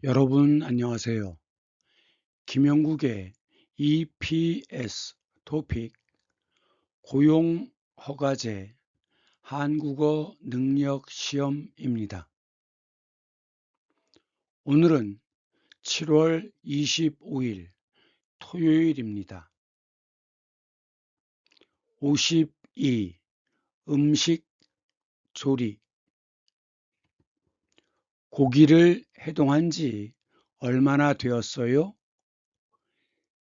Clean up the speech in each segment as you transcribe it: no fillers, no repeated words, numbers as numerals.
여러분 안녕하세요. 김영국의 EPS 토픽 고용 허가제 한국어 능력 시험입니다. 오늘은 7월 25일 토요일입니다. 52. 음식 조리. 고기를 해동한 지 얼마나 되었어요?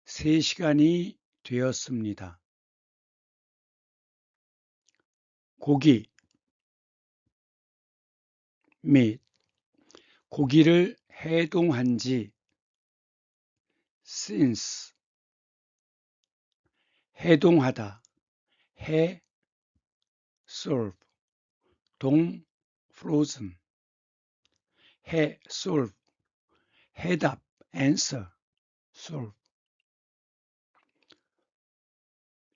3시간이 되었습니다. 고기, 및 고기를 해동한 지 since, 해동하다, 해 serve, 동 frozen, 해 solve, 해답 answer, solve,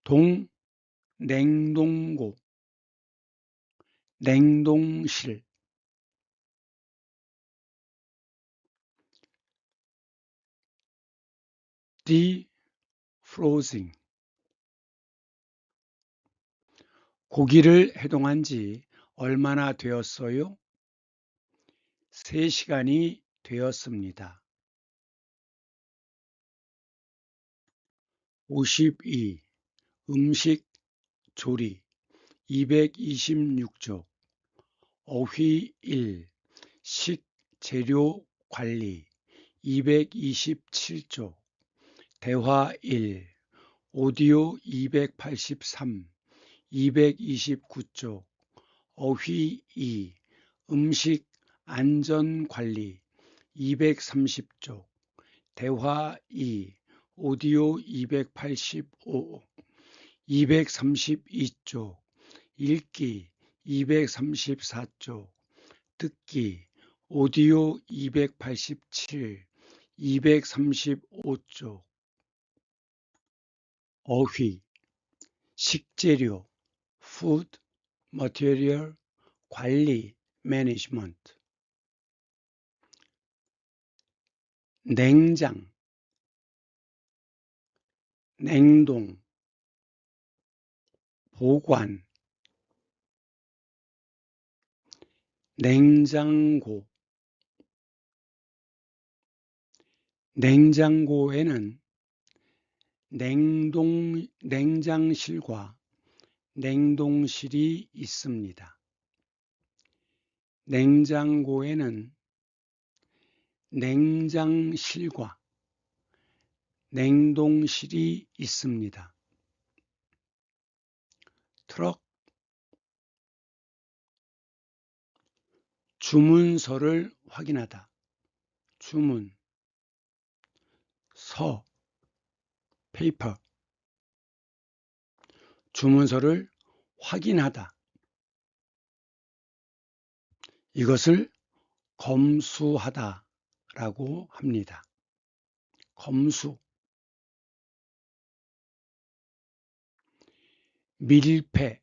동 냉동고, 냉동실, defrosting. 고기를 해동한 지 얼마나 되었어요? 3시간이 되었습니다. 52. 음식 조리. 226쪽. 어휘 1. 식재료 관리. 227쪽. 대화 1. 오디오 283. 229쪽. 어휘 2. 음식 안전관리. 230쪽. 대화 2. 오디오 285. 232쪽. 읽기 234쪽. 듣기 오디오 287. 235쪽. 어휘 식재료 food material 관리 management. 냉장 냉동 보관 냉장고. 냉장고에는 냉장실과 냉동실이 있습니다. 냉장고에는 냉장실과 냉동실이 있습니다. 트럭 주문서를 확인하다. 주문 서 페이퍼 주문서를 확인하다. 이것을 검수하다 라고 합니다. 검수. 밀폐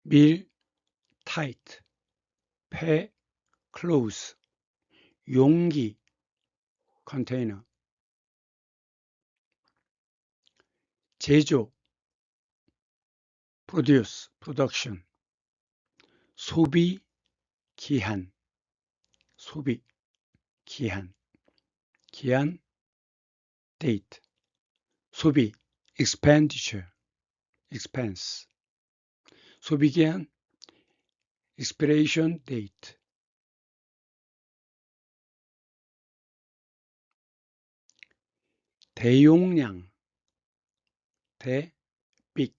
밀 tight, 폐 close, 용기 컨테이너. 제조 produce, production. 소비 기한, 소비 기한, 기한 date. 소비 expenditure, expense. 소비 기한 expiration date. 대용량 대 big,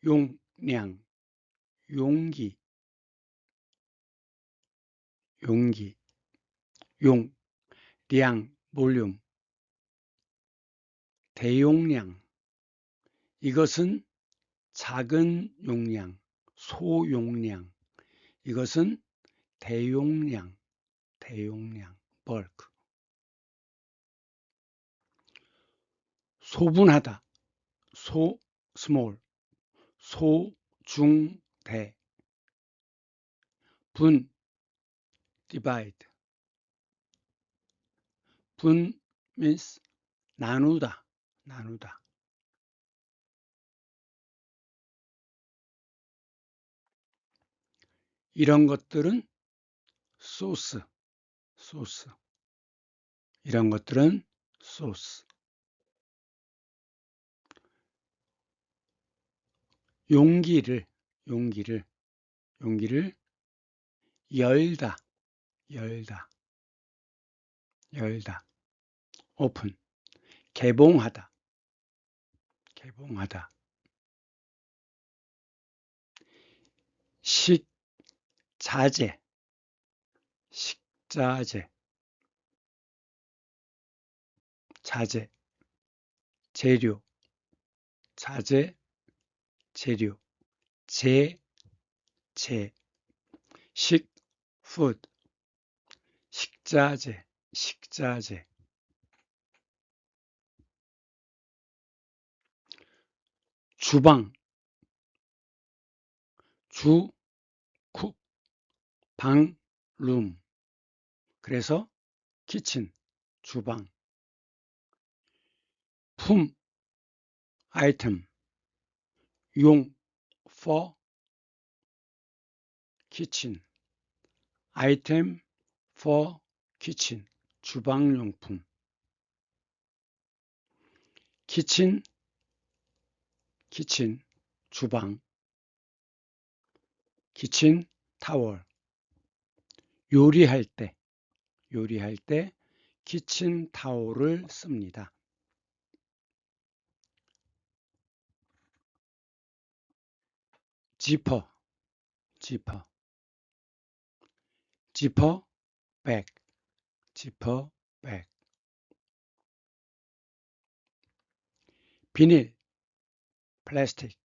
용량 용기, 용기, 용, 량, 볼륨. 대용량. 이것은 작은 용량, 소용량. 이것은 대용량, 대용량, bulk. 소분하다, 소, small, 소, 중, 대. 분, divide. 분 means 나누다, 나누다. 이런 것들은 소스, 소스. 이런 것들은 소스. 용기를 열다, 열다, 열다. 오픈. 개봉하다, 개봉하다. 식자재, 식자재. 자재, 재료, 자재, 재료. food. 식자재, 식자재. 주방, 쿡, 방, 룸. 그래서 키친, 주방. 품, 아이템. 용, for, 키친. 아이템, for, 키친. 주방용품. 키친, 주방. 키친 타월. 요리할 때 키친 타월을 씁니다. 지퍼, 백, 비닐, 플라스틱.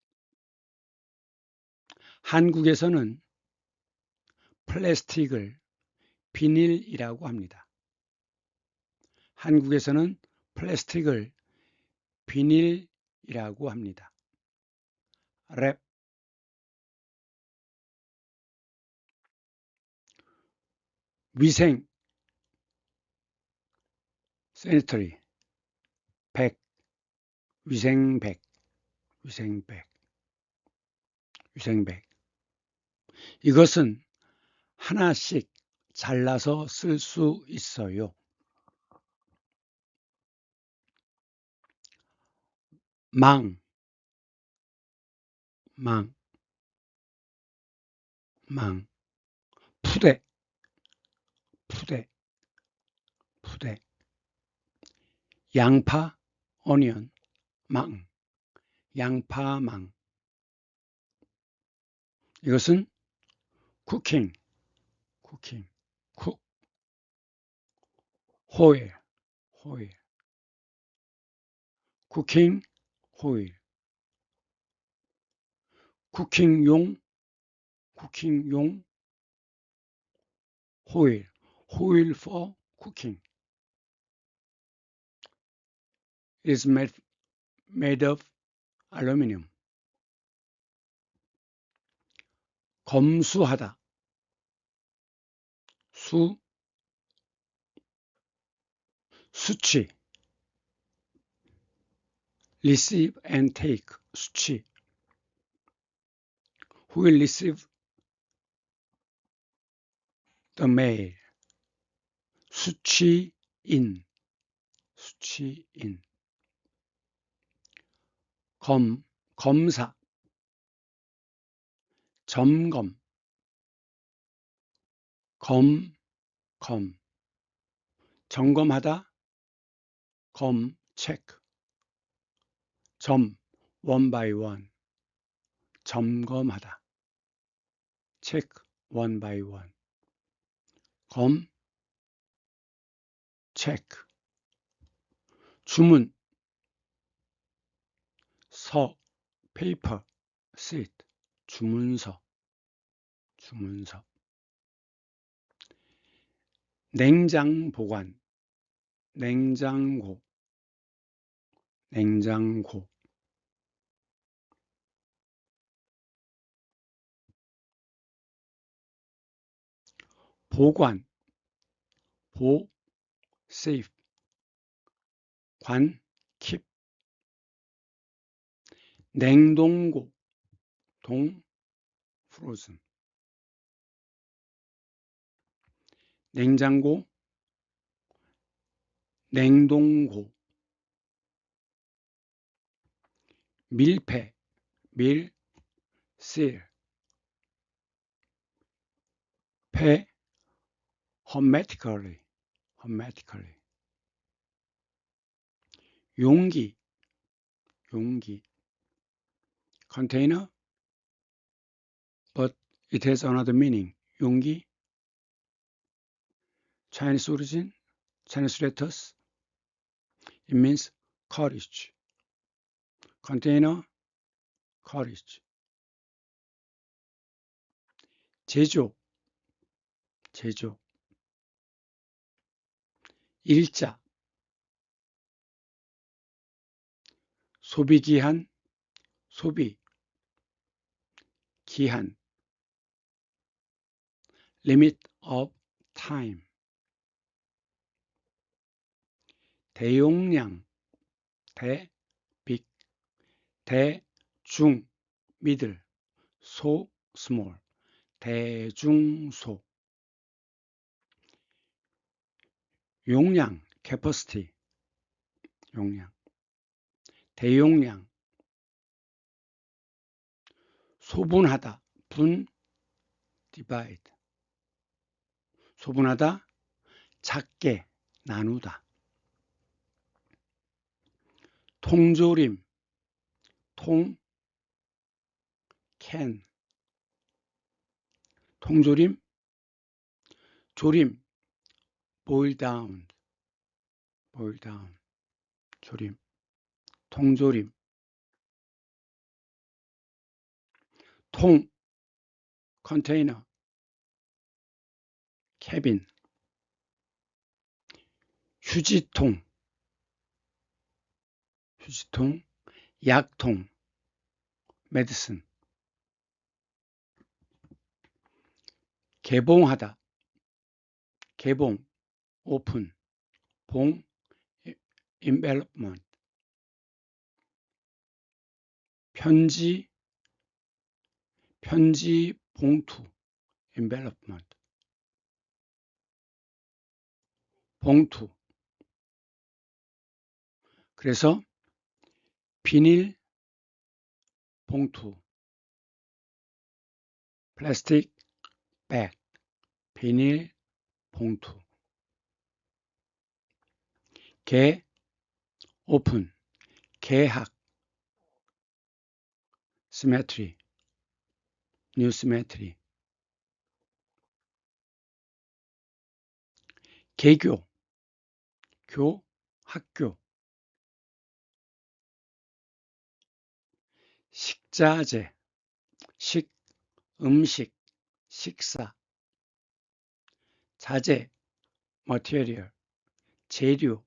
한국에서는 플라스틱을 비닐이라고 합니다. 한국에서는 플라스틱을 비닐이라고 합니다. 랩, 위생, sanitary, 백, 위생백. 이것은 하나씩 잘라서 쓸 수 있어요. 망, 푸대, 양파, onion, 양파망. 이것은 쿠킹, 쿡, 호일, 쿠킹, 호일. 쿠킹용, 호일 for cooking. It is made of aluminum. 검수하다, 수치. receive and take, 수치. Who will receive the mail? 수치인. 검사, 점검, 점검하다, 체크. one by one, 점검하다. check one by one. check. 주문, paper, sheet. 주문서. 냉장 보관, 냉장고. 보관, safe, 관, keep, 냉동고, frozen, 냉장고, 냉동고, 밀폐, seal, 폐, hermetically, 용기, container, but it has another meaning. 용기, Chinese origin, Chinese letters. It means courage. container, courage. 제조, 일자, 소비기한, 기한, limit of time, 대용량, big, 대중, middle, small, 대중소, 용량, capacity, 대용량, 소분하다, divide, 소분하다, 작게 나누다, 통조림, can, 통조림, 조림, boil down, 조림, 통조림, 통, container, cabin, 휴지통, 약통, medicine, 개봉하다, 개봉, open, 봉, envelopment, 편지 봉투, envelopment, 봉투. 그래서 비닐 봉투, plastic bag, 비닐 봉투. 개, open, 개학, cemetery, new cemetery. 개교, 학교. 식자재, 음식, 식사. 자재, material, 재료.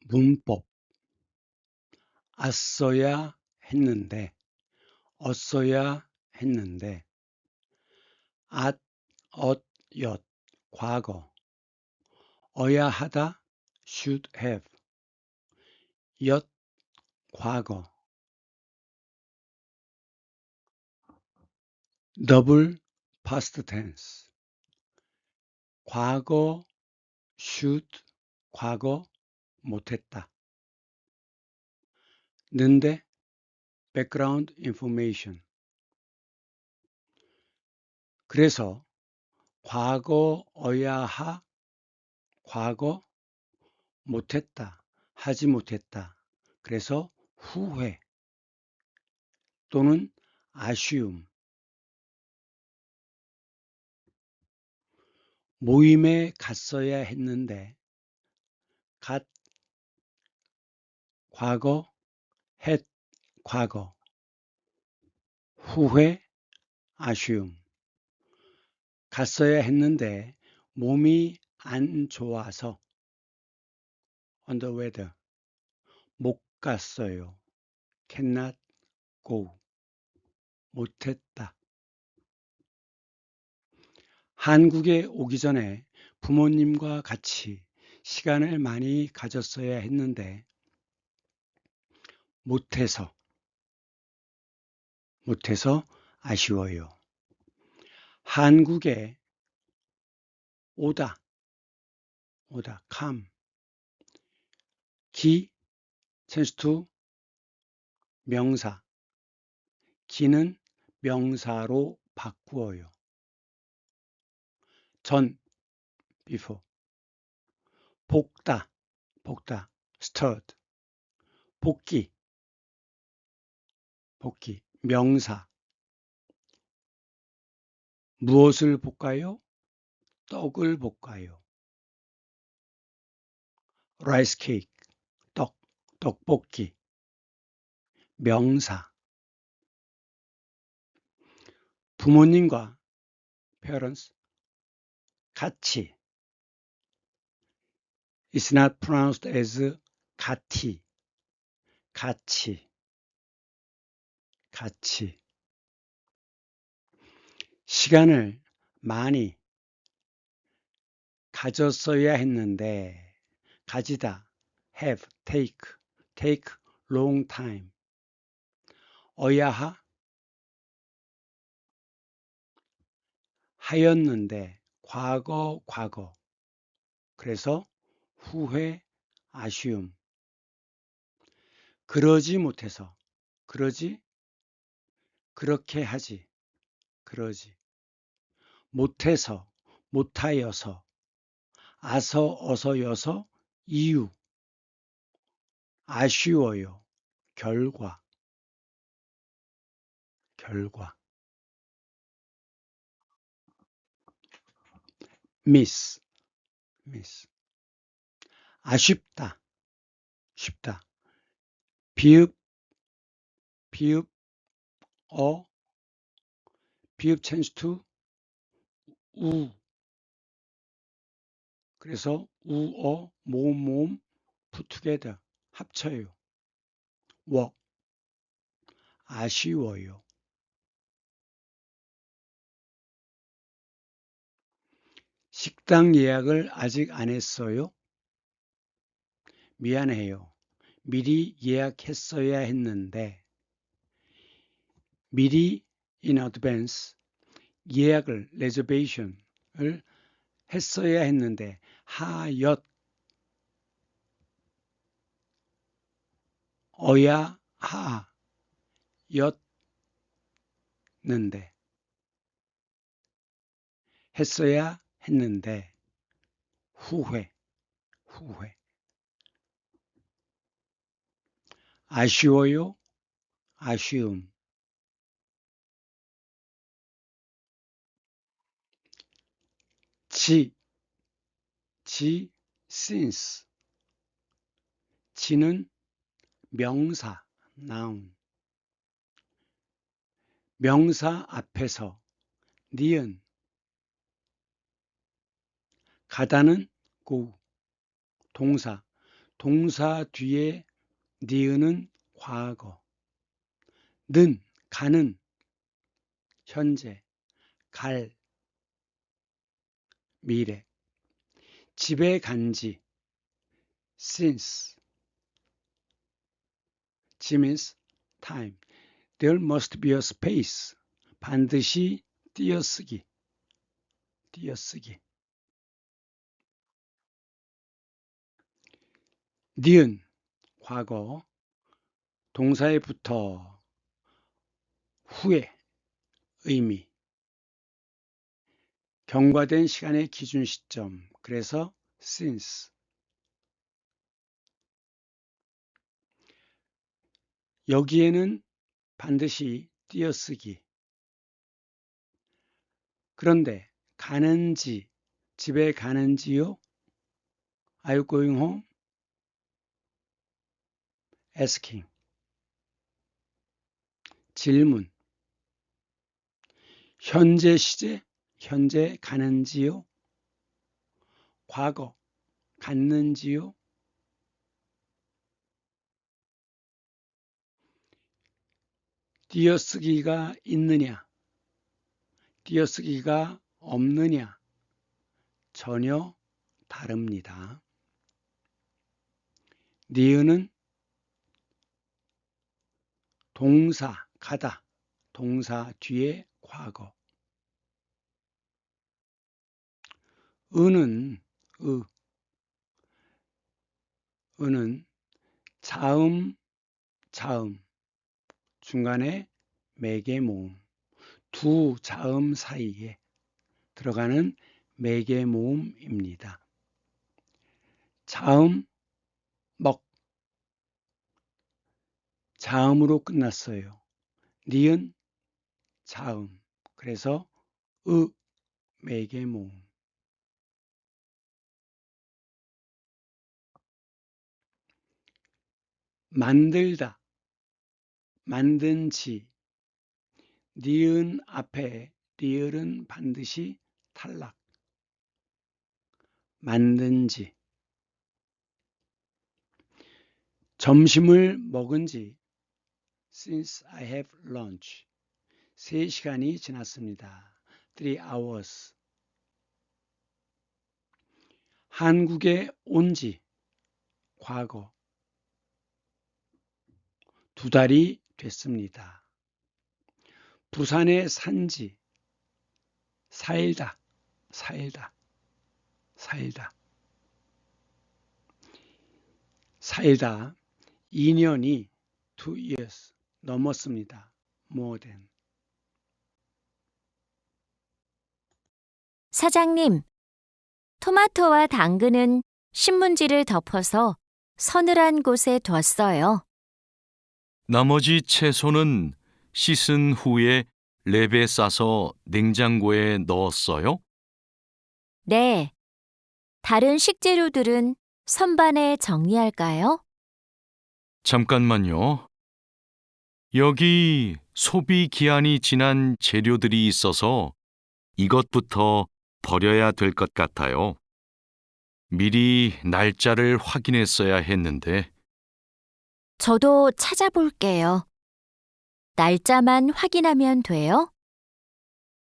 문법, 왔어야 했는데, 얻어야 했는데, 엿, 과거, 어야 하다, should have, 엿, 과거, double past tense, 과거, should, 과거, 못했다. 는데, background information. 그래서 과거어야 과거 못했다, 하지 못했다. 그래서 후회 또는 아쉬움. 모임에 갔어야 했는데 과거, 과거, 후회, 아쉬움. 갔어야 했는데 몸이 안 좋아서 under weather 못 갔어요. cannot go. 못했다. 한국에 오기 전에 부모님과 같이 시간을 많이 가졌어야 했는데 못해서 아쉬워요. 한국에 오다, come. 기, change to 명사. 기는 명사로 바꾸어요. 전, before. 볶다, stirred. 볶기, 명사. 무엇을 볶아요? 떡을 볶아요. rice cake, 떡볶이. 명사. 부모님과 parents, 같이. It's not pronounced as 같이. 시간을 많이 가졌어야 했는데 가지다, have, take long time. 어야하, 하였는데 과거. 그래서 후회, 아쉬움. 그러지 못해서, 그렇게 하지, 못해서, 못하여서, 어서여서, 이유, 아쉬워요, 결과. miss. 아쉽다, 비읍, 비읍 change to 우. 그래서 우어, 모음, put together, 합쳐요. 아쉬워요. 식당 예약을 아직 안 했어요? 미안해요. 미리 예약했어야 했는데, 미리 in advance 예약을 reservation을 했어야 했는데 였는데 했어야 했는데 후회. 아쉬워요, 아쉬움. since. 지는 명사, noun. 명사 앞에서 니은. 가다는 go. 동사 뒤에 니은은 과거. 가는 현재. 갈 미래. 집에 간지 since. 지 means time. There must be a space. 반드시 띄어쓰기. 니은 과거. 동사에 붙어 후에 의미. 경과된 시간의 기준 시점. 그래서 since. 여기에는 반드시 띄어쓰기. 그런데 가는지, 집에 가는지요? Are you going home? asking. 질문. 현재 시제, 현재 가는지요? 과거, 갔는지요? 띄어쓰기가 있느냐, 띄어쓰기가 없느냐 전혀 다릅니다. 니은은 동사 가다, 동사 뒤에 과거. 은은 자음, 자음 중간에 매개 모음, 두 자음 사이에 들어가는 매개 모음입니다. 자음, 먹, 자음으로 끝났어요. 니은, 자음, 그래서 매개 모음. 만들다, 만든지, 니은 앞에 리을은 반드시 탈락. 만든지. 점심을 먹은지. Since I have lunch. 3시간이 지났습니다. 3 hours. 한국에 온지. 과거. 2달이 됐습니다. 부산에 산지. 살다, 살다, 살다. 살다 2년이 2 years 넘었습니다. more than. 사장님, 토마토와 당근은 신문지를 덮어서 서늘한 곳에 뒀어요. 나머지 채소는 씻은 후에 랩에 싸서 냉장고에 넣었어요? 네. 다른 식재료들은 선반에 정리할까요? 잠깐만요. 여기 소비 기한이 지난 재료들이 있어서 이것부터 버려야 될 것 같아요. 미리 날짜를 확인했어야 했는데. 저도 찾아볼게요. 날짜만 확인하면 돼요?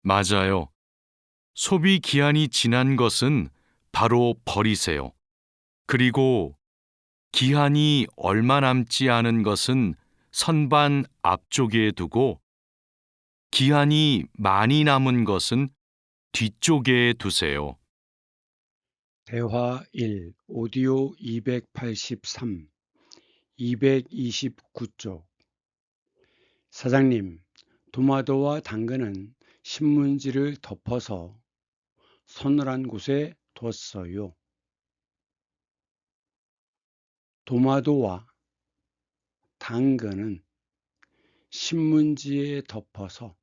맞아요. 소비 기한이 지난 것은 바로 버리세요. 그리고 기한이 얼마 남지 않은 것은 선반 앞쪽에 두고 기한이 많이 남은 것은 뒤쪽에 두세요. 대화 1, 오디오 283, 229쪽. 사장님, 토마토와 당근은 신문지를 덮어서 서늘한 곳에 뒀어요. 토마토와 당근은 신문지에 덮어서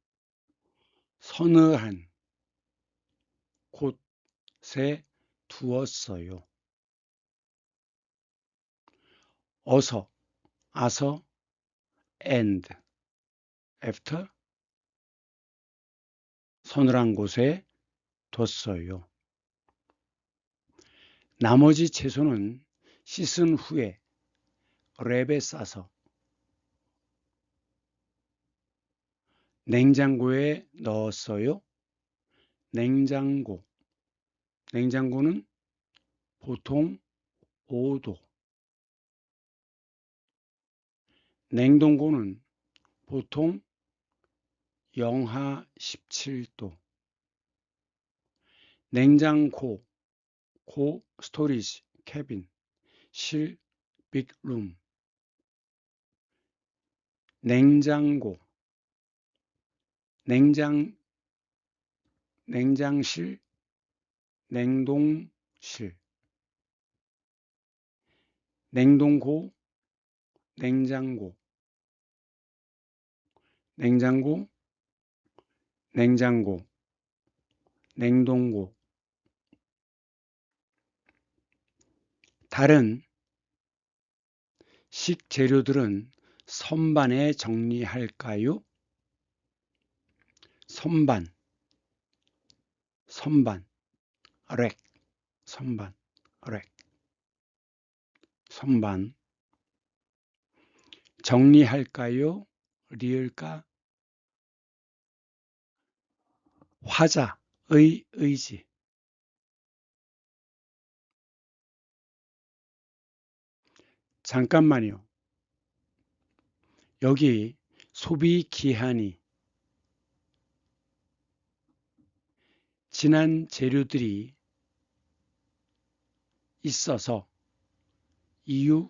서늘한 곳에 두었어요. 어서, 아서, and, after, 서늘한 곳에 뒀어요. 나머지 채소는 씻은 후에 랩에 싸서 냉장고에 넣었어요. 냉장고. 냉장고는 보통 5도. 냉동고는 보통 영하 17도. 냉장고, 고 스토리지, 캐빈, 실, 빅룸. 냉장고, 냉장실, 냉동실. 냉동고, 냉장고. 냉장고, 냉장고, 냉동고. 다른 식재료들은 선반에 정리할까요? 선반, 랙, 랙, 선반. 정리할까요? 리을까? 화자의 의지. 잠깐만요. 여기 소비 기한이 지난 재료들이 있어서 이유,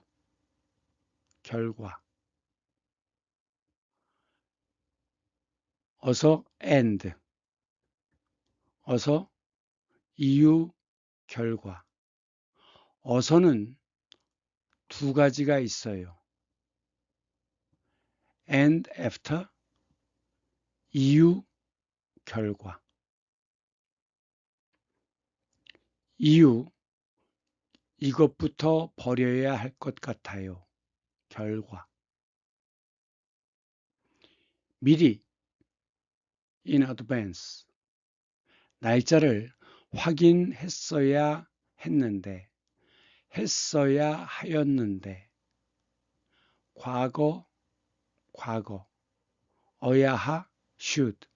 결과. 어서 and. 어서 이유, 결과. 어서는 두 가지가 있어요. and after, 이유, 결과. 이유, 이것부터 버려야 할 것 같아요. 결과. 미리, in advance. 날짜를 확인했어야 했는데, 했어야 하였는데. 과거, 과거. 어야하, should.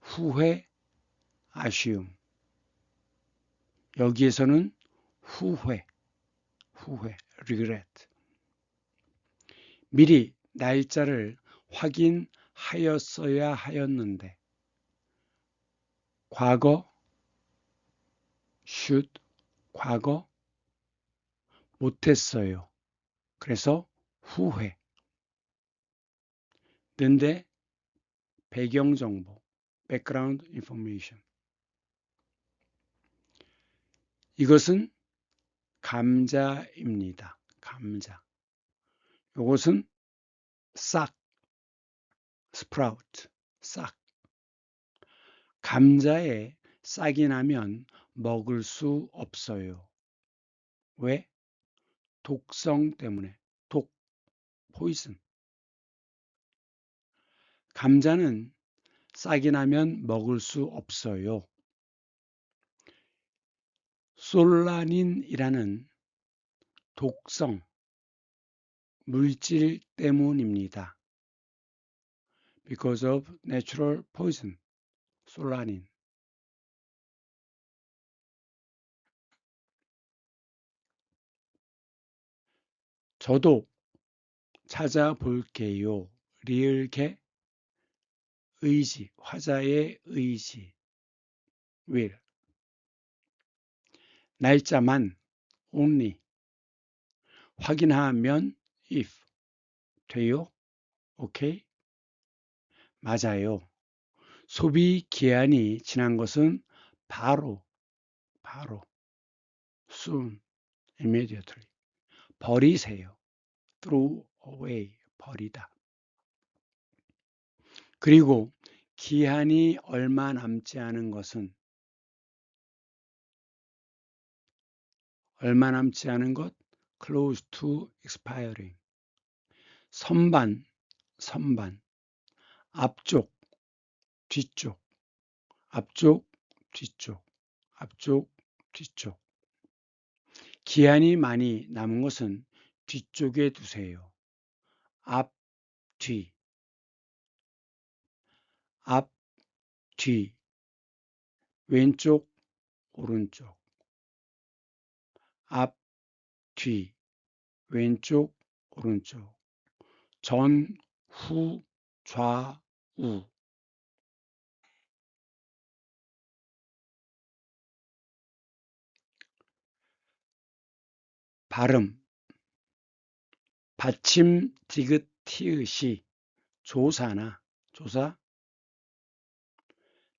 후회, assume. 여기에서는 후회, regret. 미리 날짜를 확인하였어야 하였는데. 과거, should, 과거, 못했어요. 그래서 후회. 는데 배경정보, background information. 이것은 감자입니다. 감자. 이것은 싹, sprout, 싹. 감자에 싹이 나면 먹을 수 없어요. 왜? 독성 때문에. 독, poison. 감자는 싹이 나면 먹을 수 없어요. 솔라닌이라는 독성 물질 때문입니다. Because of natural poison, 솔라닌. 저도 찾아볼게요. 리을개, 의지, 화자의 의지. will. 날짜만, only. 확인하면, if. 돼요? 오케이? 맞아요. 소비 기한이 지난 것은 바로, soon, immediately. 버리세요. throw away, 버리다. 그리고 기한이 얼마 남지 않은 것은 얼마 남지 않은 것, close to expiring. 선반, 앞쪽, 뒤쪽, 앞쪽, 뒤쪽, 앞쪽, 뒤쪽. 기한이 많이 남은 것은 뒤쪽에 두세요. 앞, 뒤, 앞, 뒤, 왼쪽, 오른쪽, 앞, 뒤, 왼쪽, 오른쪽, 전, 후, 좌우. 발음. 받침 디귿 티읕이 조사나 조사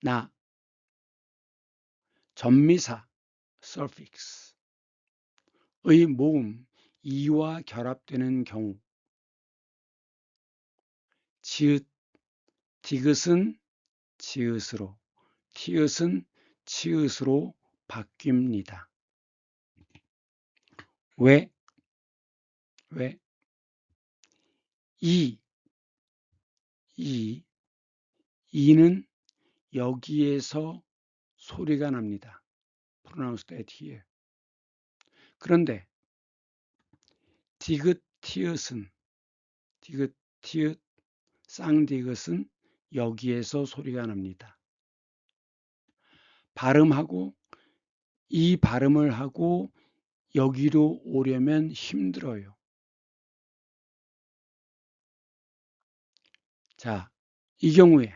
나 전미사 suffix 의 모음 이와 결합되는 경우 지읒 디귿은 지읒으로 티읕은 치읒으로 바뀝니다. 왜? 이는 여기에서 소리가 납니다. pronounced at here. 그런데 디귿 티읕은 쌍디귿은 여기에서 소리가 납니다. 발음하고 이 발음을 하고 여기로 오려면 힘들어요. 자, 이 경우에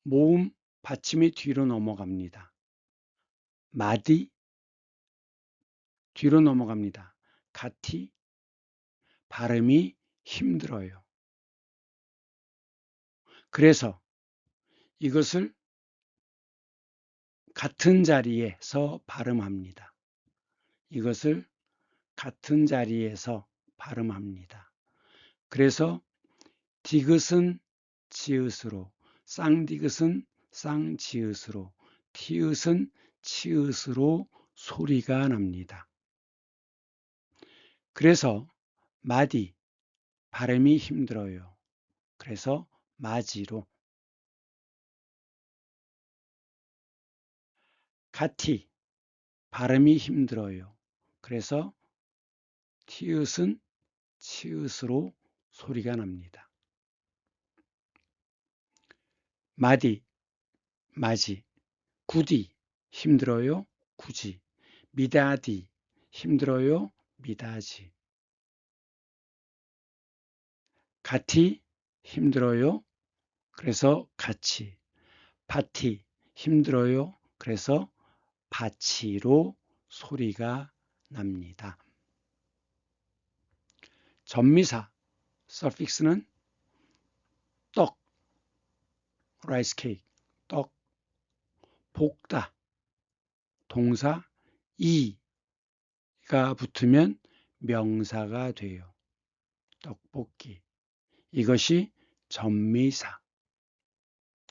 모음 받침이 뒤로 넘어갑니다. 마디 뒤로 넘어갑니다. 같이 발음이 힘들어요. 그래서 이것을 같은 자리에서 발음합니다. 이것을 같은 자리에서 발음합니다. 그래서 디귿은 지읒으로, 쌍디귿은 쌍지읒으로, 티읒은 치읒으로 소리가 납니다. 그래서 마디 발음이 힘들어요. 그래서 마지로. 같이 발음이 힘들어요. 그래서 티읒은 치읒으로 소리가 납니다. 마디, 마지, 구디 힘들어요. 구지. 미다디 힘들어요. 미다지. 같이 힘들어요. 그래서 같이. 파티 힘들어요. 그래서 파치로 소리가 납니다. 전미사 서픽스는 떡, 라이스 케이크, 떡, 볶다, 동사 이가 붙으면 명사가 돼요. 떡볶이. 이것이 전미사.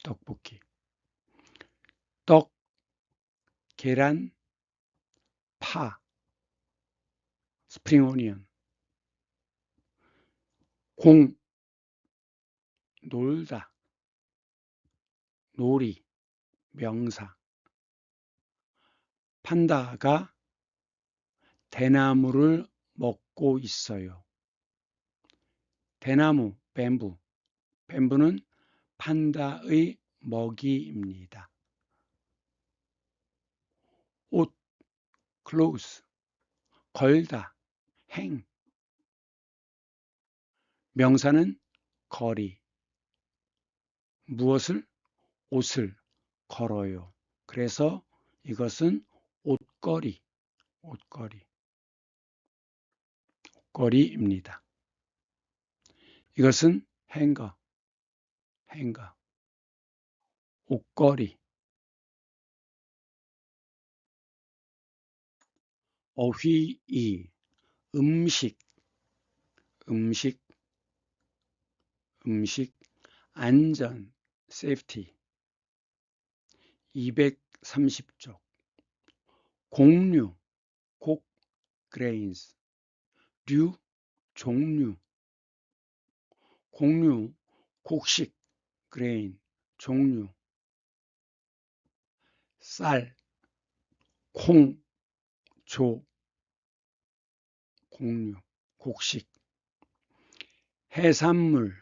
떡볶이. 떡, 계란, 파, 스프링 오니언. 공, 놀다, 놀이, 명사. 판다가 대나무를 먹고 있어요. 대나무, 뱀부. 뱀부는 판다의 먹이입니다. 옷, clothes. 걸다, hang. 명사는 거리. 무엇을? 옷을 걸어요. 그래서 이것은 옷걸이, 옷걸이입니다. 이것은 행거, 옷걸이. 어휘이, 음식, 안전, safety. 230쪽. 곡류, 곡, grains. 류, 종류. 곡류, 곡식, grain, 종류. 쌀, 콩, 조, 곡류, 곡식. 해산물,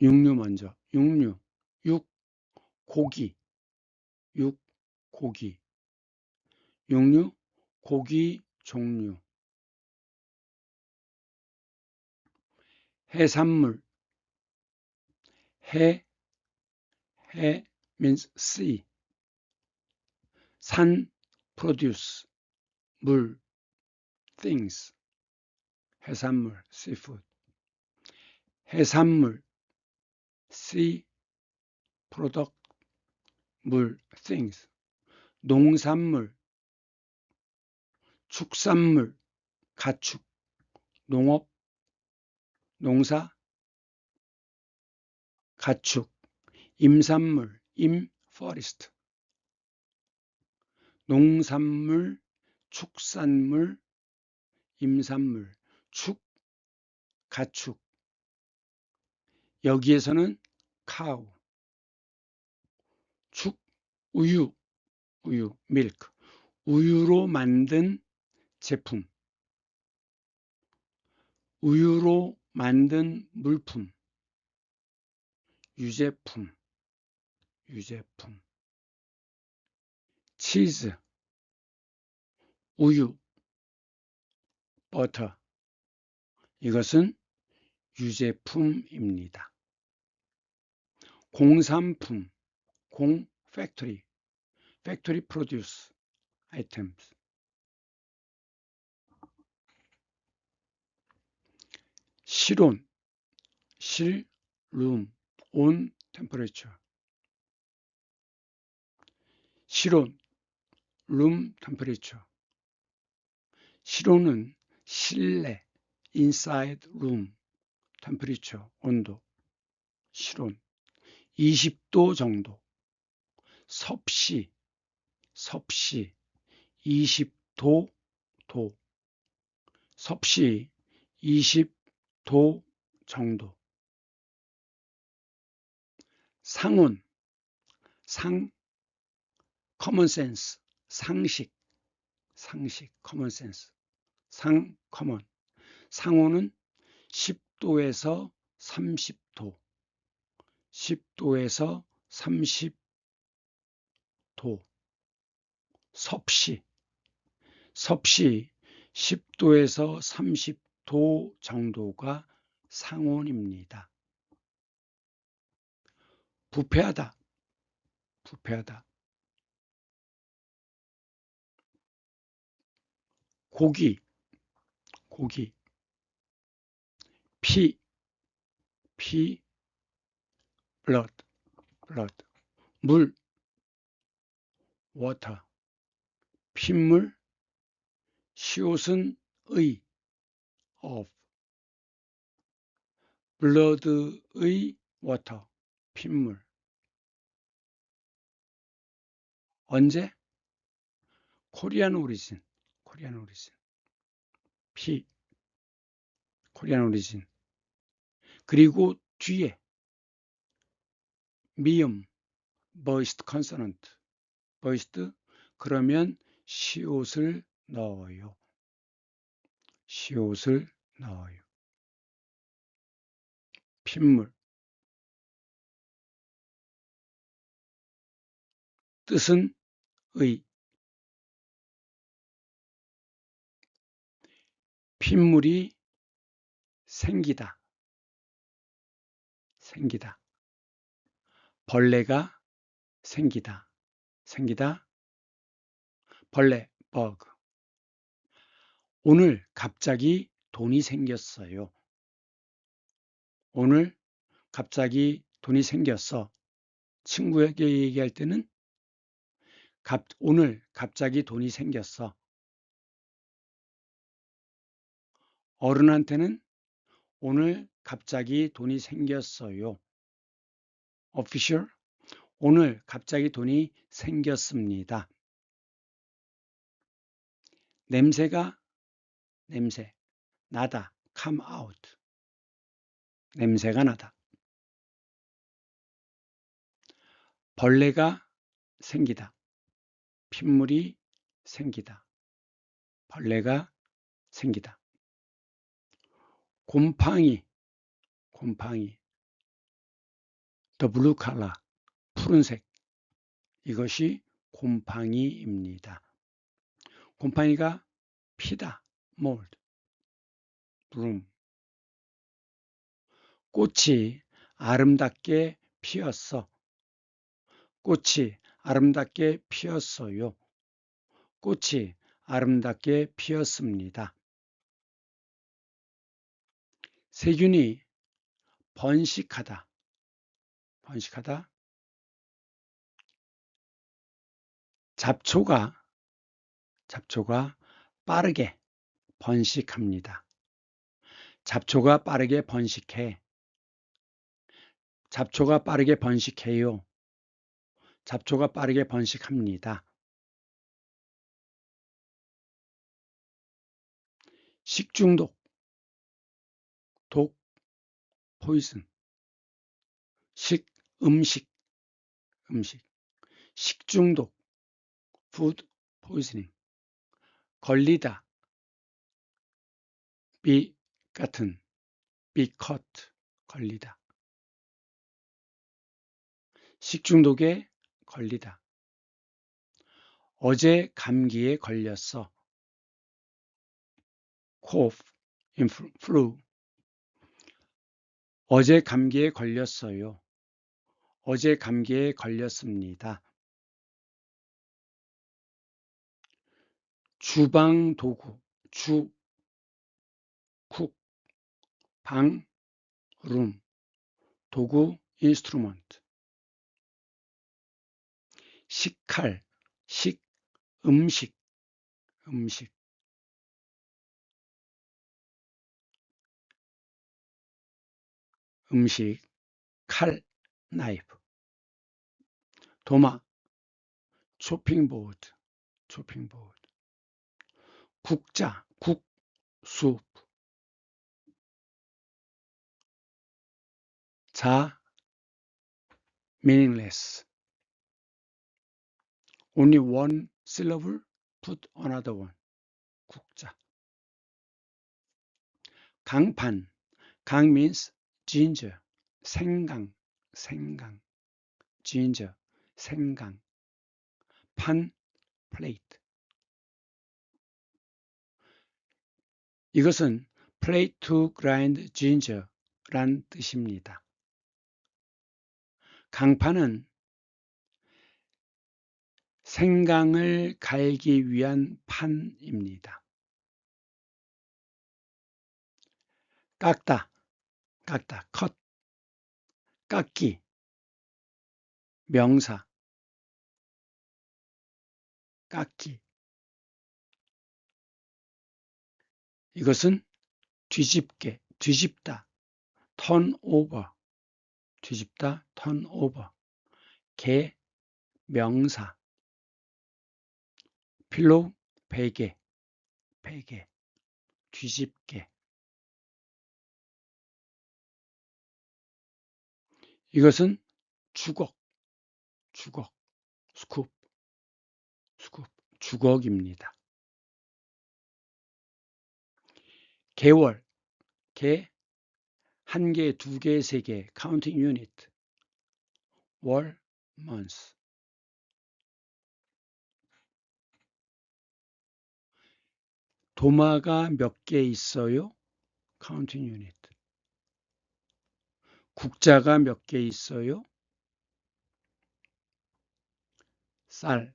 육류 먼저. 육류, 고기, 고기. 육류, 고기 종류. 해산물, 해 means sea. 산, produce. 물, things. 해산물, seafood. 해산물, sea, product. 물, things. 농산물, 축산물, 가축. 농업, 농사, 가축. 임산물, forest. 농산물, 축산물, 임산물, 축, 가축. 여기에서는 cow, 축, 우유, milk. 우유로 만든 제품, 우유로 만든 물품, 유제품, 치즈, 우유, 버터, 이것은 유제품입니다. 공산품, factory produce items. 실온, room, on temperature. 실온, room temperature. 실온은 실내, inside room temperature, 온도. 실온, 20도 정도. 섭씨, 20도, 섭씨 20도 정도. 상온, common sense, 상식, common sense, common. 상온은 10도에서 30도, 10도에서 30도. 섭씨 10도에서 30도 정도가 상온입니다. 부패하다, 고기, 피, blood, 물, water, 핏물, 시옷은 의, of, blood의 water, 핏물. 언제? 코리안 오리진, 피, 코리안 오리진. 그리고 뒤에 미음, voiced consonant, voiced, 그러면 시옷을 넣어요. 핏물. 뜻은 의. 핏물이 생기다. 벌레가 생기다. 벌레, bug. 오늘 갑자기 돈이 생겼어요. 오늘 갑자기 돈이 생겼어. 친구에게 얘기할 때는 오늘 갑자기 돈이 생겼어. 어른한테는 오늘 갑자기 돈이 생겼어요. official, 오늘 갑자기 돈이 생겼습니다. 냄새, 나다, come out. 냄새가 나다. 벌레가 생기다. 핏물이 생기다. 벌레가 생기다. 곰팡이, the blue color, 푸른색. 이것이 곰팡이입니다. 곰팡이가 피다, mold, bloom. 꽃이 아름답게 피었어. 꽃이 아름답게 피었어요. 꽃이 아름답게 피었습니다. 세균이 번식하다. 잡초가 빠르게 번식합니다. 잡초가 빠르게 번식해. 잡초가 빠르게 번식해요. 잡초가 빠르게 번식합니다. 식중독, 독, poison. 음식. 식중독, food poisoning. 걸리다, be caught, 걸리다. 식중독에 걸리다. 어제 감기에 걸렸어. cough, flu. 어제 감기에 걸렸어요. 어제 감기에 걸렸습니다. 주방 도구, 쿡, 방, 룸, 도구, 인스트루먼트. 식칼, 음식, 칼, 나이프. 도마, 초핑보드. 국자, 숲. 자, meaningless. Only one syllable, put another one. 국자. 강판. 강 means ginger. 생강. ginger. 생강. 판, plate. 이것은 plate to grind ginger 란 뜻입니다. 강판은 생강을 갈기 위한 판입니다. 깎다, cut. 깎기, 명사. 깎기. 이것은 뒤집다, turn over. 뒤집다, turn over. 개, 명사. 필로우, 베개. 뒤집개. 이것은 주걱, 스쿱, 주걱입니다. 개월, 한 개, 두 개, 세 개, counting unit. 월, month. 도마가 몇 개 있어요? counting unit. 국자가 몇 개 있어요? 쌀.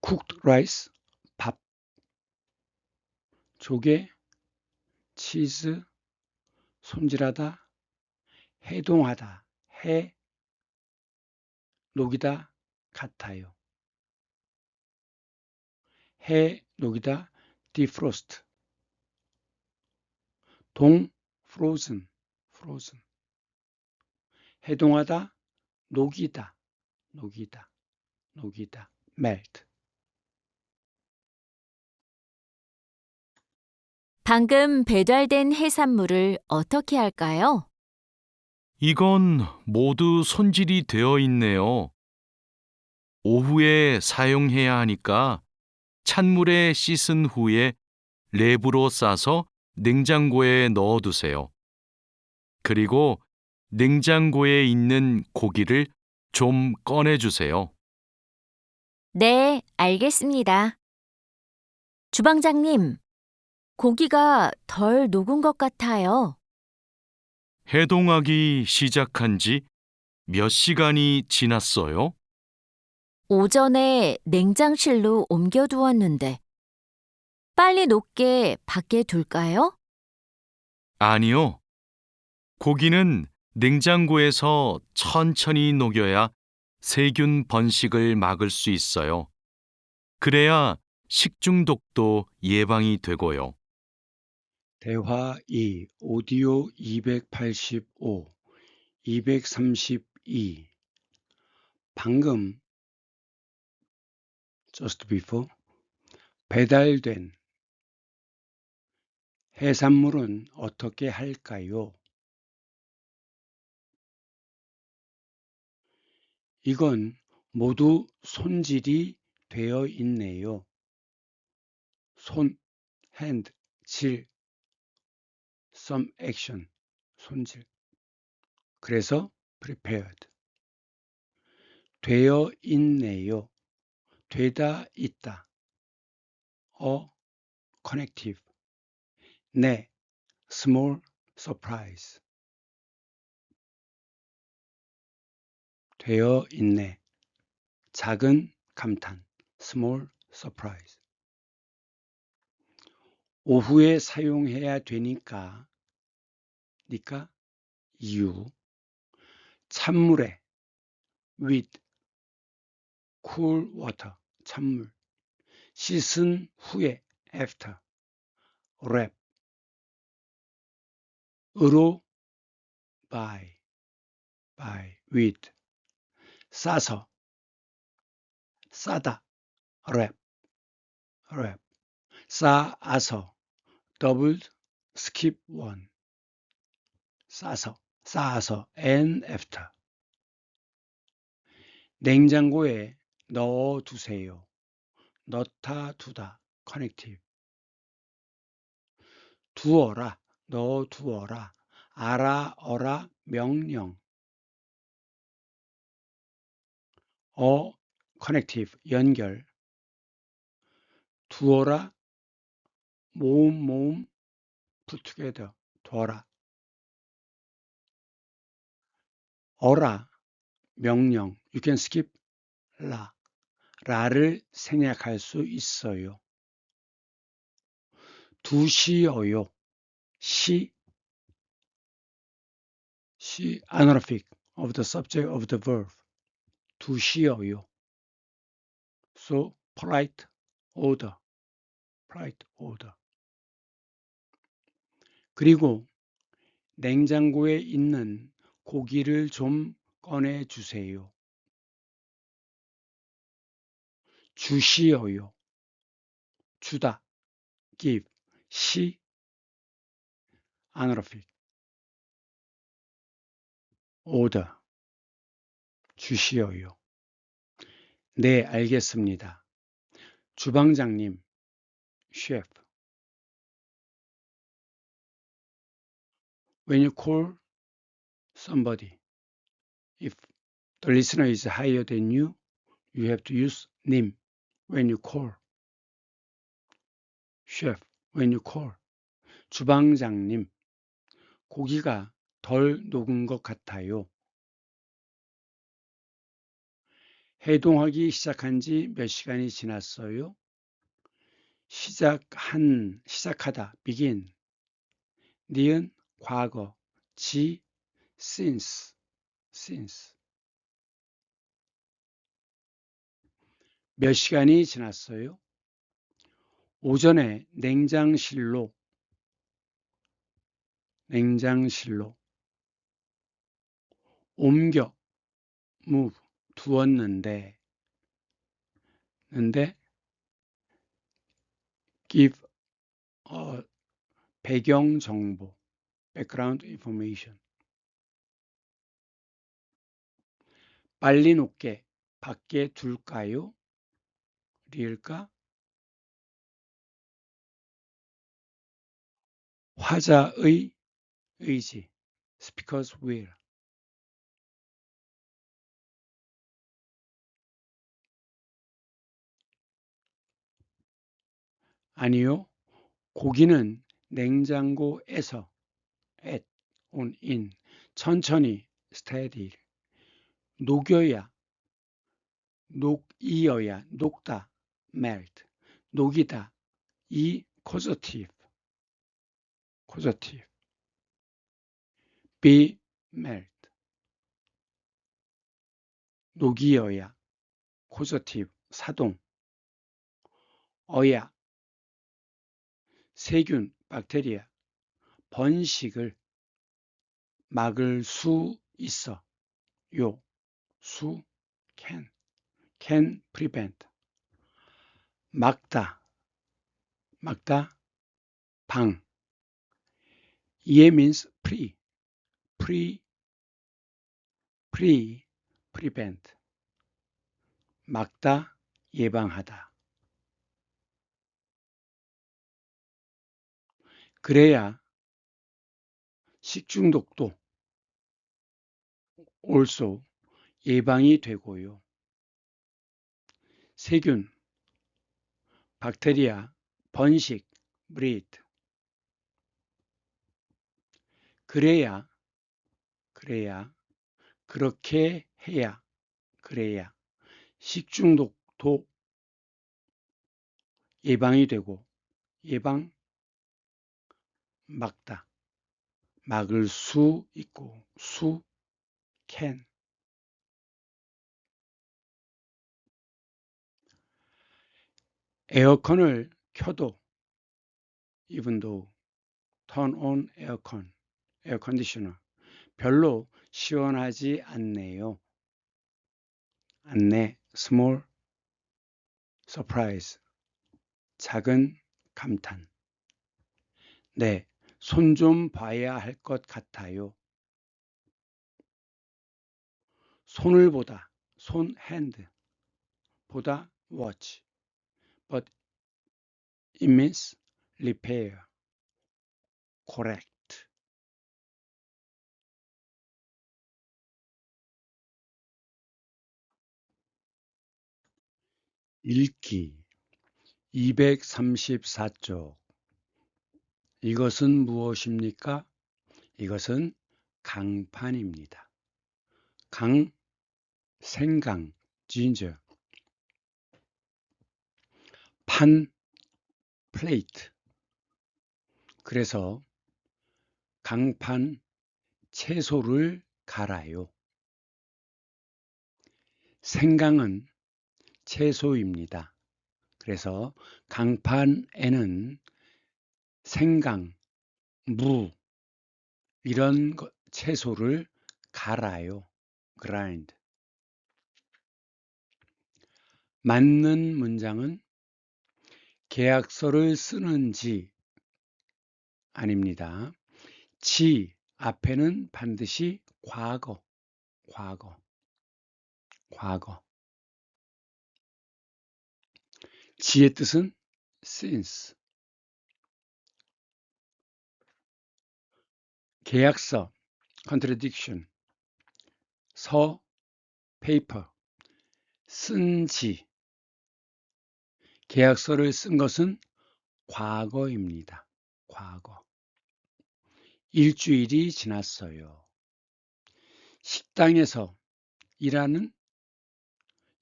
cooked rice, 밥. 조개, 치즈, 손질하다, 해동하다, 녹이다, 같아요. 녹이다, defrost. frozen. 해동하다, 녹이다, melt. 방금 배달된 해산물을 어떻게 할까요? 이건 모두 손질이 되어 있네요. 오후에 사용해야 하니까 찬물에 씻은 후에 랩으로 싸서 냉장고에 넣어두세요. 그리고 냉장고에 있는 고기를 좀 꺼내주세요. 네, 알겠습니다. 주방장님, 고기가 덜 녹은 것 같아요. 해동하기 시작한 지 몇 시간이 지났어요? 오전에 냉장실로 옮겨두었는데 빨리 녹게 밖에 둘까요? 아니요. 고기는 냉장고에서 천천히 녹여야 세균 번식을 막을 수 있어요. 그래야 식중독도 예방이 되고요. 대화 2, 오디오 285, 232. 방금, just before, 배달된 해산물은 어떻게 할까요? 이건 모두 손질이 되어 있네요. hand, 질, some action, 손질. 그래서 prepared. 되어 있네요. 되다 있다. connective. 네, small surprise. 되어 있네. 작은 감탄. small surprise. 오후에 사용해야 되니까 you. 찬물에 with cool water. 찬물. 씻은 후에 after. wrap. 으로 by with. 싸서 싸다 wrap. 쌓아서 double skip one. 쌓아서 and after. 냉장고에 넣어두세요. 넣다 두다 connective. 두어라 넣어두어라. 알아 어라 명령. connective 연결. 두어라 모음 put together 둬라. 어라 명령. You can skip 라를 생략할 수 있어요. 두시어요. 시 honorific of the subject of the verb. 두시어요. So polite order. 그리고 냉장고에 있는 고기를 좀 꺼내 주세요. 주시어요. 주다 give. 시 honorific. order. 주시어요. 네, 알겠습니다. 주방장님, chef. When you call somebody, if the listener is higher than you, you have to use 님 when you call. chef, when you call. 주방장님, 고기가 덜 녹은 것 같아요. 해동하기 시작한 지 몇 시간이 지났어요? 시작하다, begin. 니은, 과거. 지, since. 몇 시간이 지났어요? 오전에 냉장실로 옮겨 move 두었는데 give 배경 정보 background information. 빨리 녹게 밖에 둘까요? 리을까? 화자의 의지 speaker's will. 아니요. 고기는 냉장고에서 at, on, in 천천히 steady 녹여야 녹다 melt 녹이다 이 causative be melt 녹이어야 causative 사동 어야 세균 박테리아 번식을 막을 수 있어 수 can prevent 막다 방 이해 means prevent 막다 예방하다. 그래야 식중독도 also 예방이 되고요. 세균, 박테리아, 번식, breed. 그래야, 그렇게 해야, 그래야 식중독도 예방이 되고, 예방, 막다, 막을 수 있고, can. 에어컨을 켜도, even though, turn on aircon, air conditioner. 별로 시원하지 않네요. 안내, small surprise, 작은 감탄. 네, 손 좀 봐야 할 것 같아요. 손을 보다, 손 hand, 보다 watch, but it means repair, correct. 읽기 234쪽. 이것은 무엇입니까? 이것은 강판입니다. 강, 생강, ginger. 판, plate. 그래서 강판 채소를 갈아요. 생강은 채소입니다. 그래서 강판에는 생강, 무 이런 채소를 갈아요. grind. 맞는 문장은 계약서를 쓰는지 아닙니다. 지 앞에는 반드시 과거. 지의 뜻은 since. 계약서 contradiction. 서 paper. 쓴지. 계약서를 쓴 것은 과거입니다. 과거. 일주일이 지났어요. 식당에서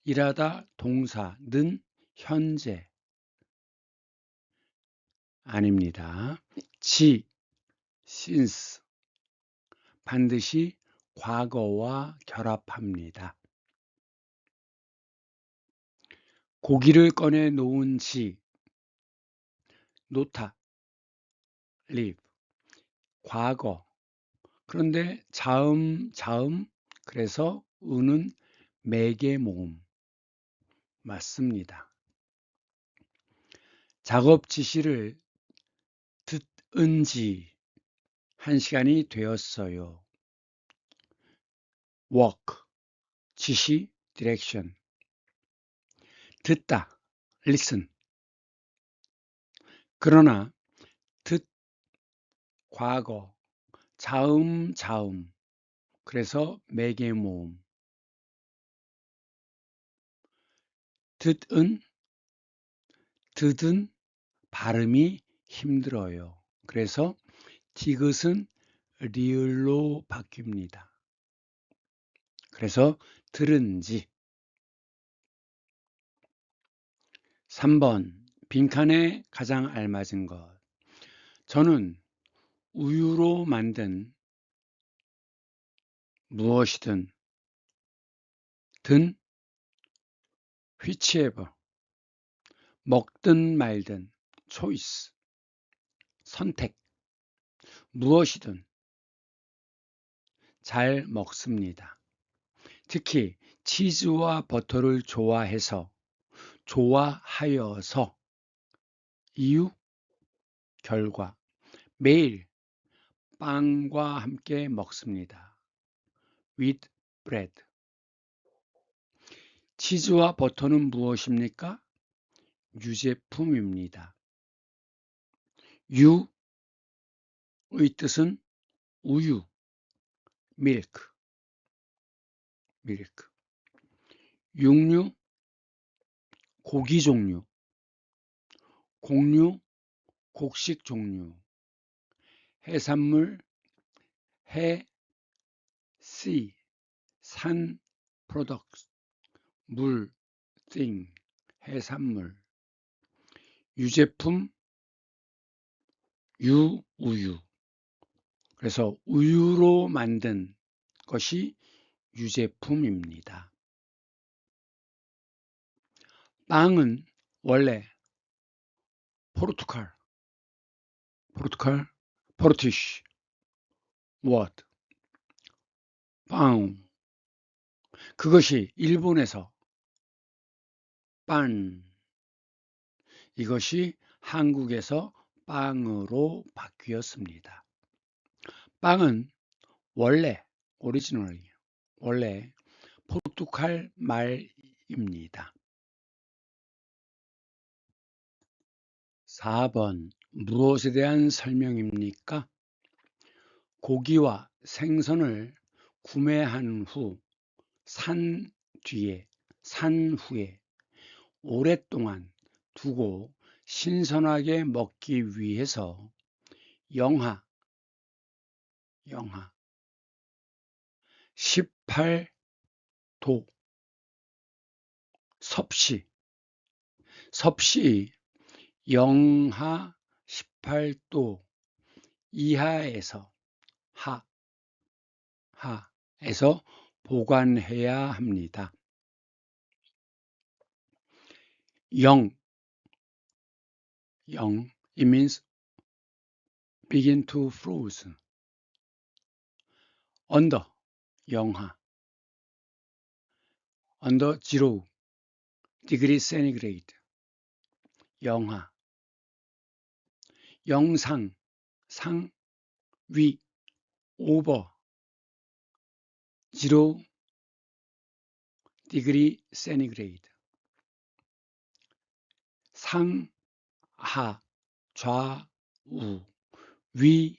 일하다 동사는 현재 아닙니다. 지, since 반드시 과거와 결합합니다. 고기를 꺼내 놓은 지, 놓다, leave, 과거. 그런데 자음, 그래서 은은 매개 모음. 맞습니다. 작업 지시를 듣은 지 1시간이 되었어요. work, 지시, direction. 듣다, listen. 그러나 과거, 자음, 그래서 매개 모음. 듣은 발음이 힘들어요. 그래서 디귿은 리을로 바뀝니다. 그래서 들은지. 3번 빈칸에 가장 알맞은 것. 저는 우유로 만든 무엇이든 whichever 먹든 말든 choice 선택 무엇이든 잘 먹습니다. 특히 치즈와 버터를 좋아하여서 이유, 결과 매일 빵과 함께 먹습니다. with bread. 치즈와 버터는 무엇입니까? 유제품입니다. 유의 뜻은 우유, milk. 육류, 고기 종류, 곡류, 곡식 종류, 해산물, 해, sea, 산, products, 물, thing, 해산물, 유제품, 우유. 그래서 우유로 만든 것이 유제품입니다. 빵은 원래 포르투갈포르투시 what? 빵. 그것이 일본에서 빤. 이것이 한국에서 빵으로 바뀌었습니다. 빵은 오리지널이 원래 포르투갈 말입니다. 4번 무엇에 대한 설명입니까? 고기와 생선을 구매한 후 산 후에 오랫동안 두고 신선하게 먹기 위해서 영하 18도 섭씨 영하 18도 이하에서 하에서 보관해야 합니다. 0 it means begin to freeze. under 영하 under 0 degree centigrade 영하 영상 상 위 over 0 degree centigrade 상하 좌우 위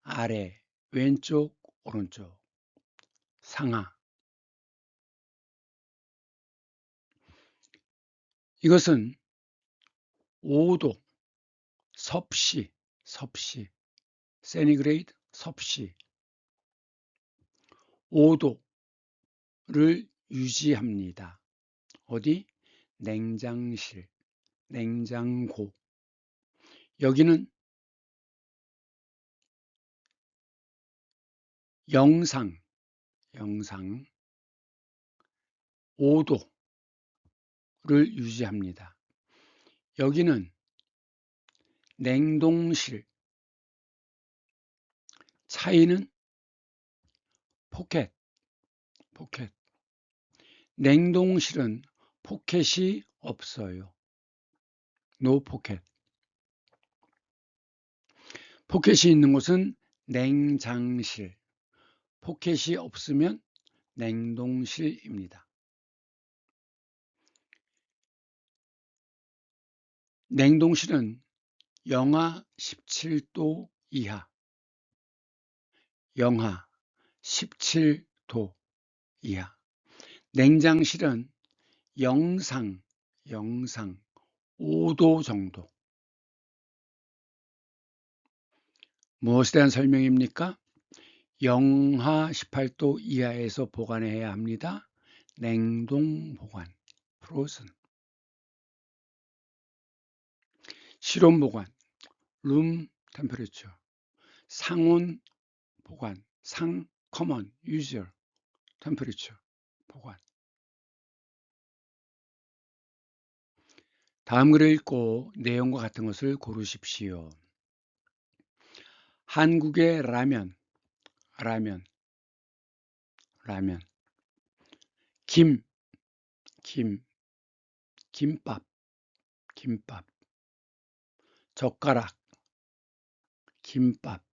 아래 왼쪽 오른쪽 상하 이것은 5도 섭씨 centigrade 섭씨 5도를 유지합니다. 어디? 냉장실, 냉장고. 여기는 영상 5도를 유지합니다. 여기는 냉동실, 차이는 포켓. 냉동실은 포켓이 없어요. No pocket. 포켓이 있는 곳은 냉장실, 포켓이 없으면 냉동실입니다. 냉동실은 영하 17도 이하, 영하 17도 이하. 냉장실은 영상 5도 정도. 무엇에 대한 설명입니까? 영하 18도 이하에서 보관해야 합니다. 냉동 보관, frozen. 실온 보관, room temperature. 상온 보관, common, usual temperature 보관. 다음 글을 읽고 내용과 같은 것을 고르십시오. 한국의 라면, 김밥, 젓가락, 김밥,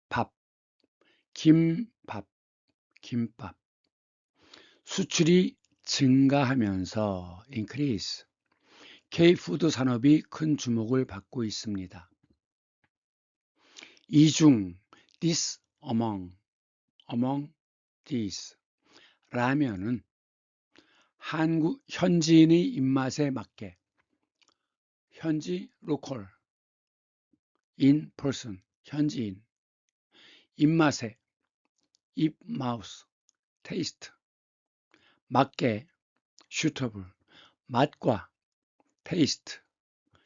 밥, 김밥. 수출이 증가하면서 increase. K푸드 산업이 큰 주목을 받고 있습니다. 이중 this among these 라면은 현지인의 입맛에 맞게 현지 local in person 현지인 입맛에 입 마우스 taste 맞게 suitable 맛과 taste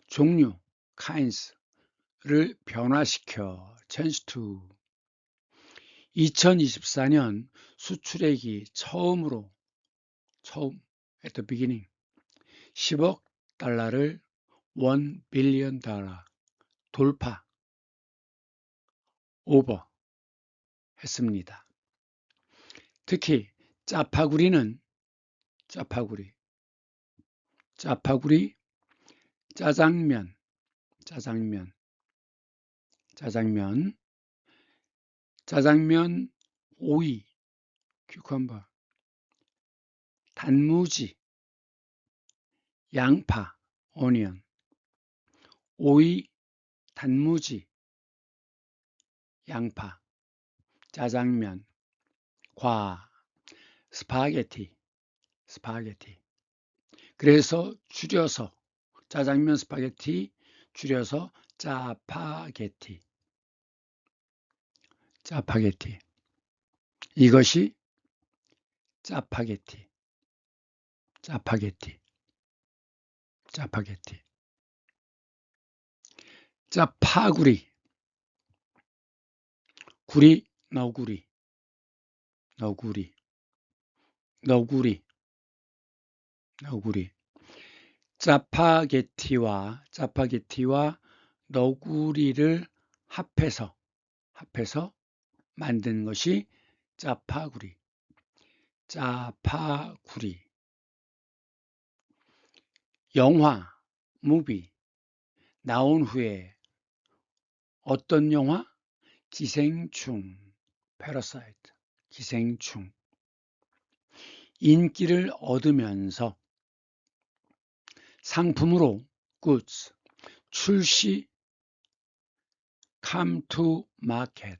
종류 kinds를 변화시켜 change to 2024년 수출액이 처음 at the beginning 10억 달러를 $1 billion 돌파 오버 했습니다. 특히 짜파구리는 짜파구리 짜장면 오이 cucumber 단무지 양파 onion 오이 단무지 양파 짜장면 과 스파게티 그래서 줄여서 짜장면 스파게티 줄여서 짜파게티 이것이 짜파게티 짜파구리 구리 너구리 짜파게티와 너구리를 합해서 만든 것이 짜파구리 영화 무비 나온 후에 어떤 영화? 기생충 parasite 기생충 인기를 얻으면서 상품으로 goods 출시 come to market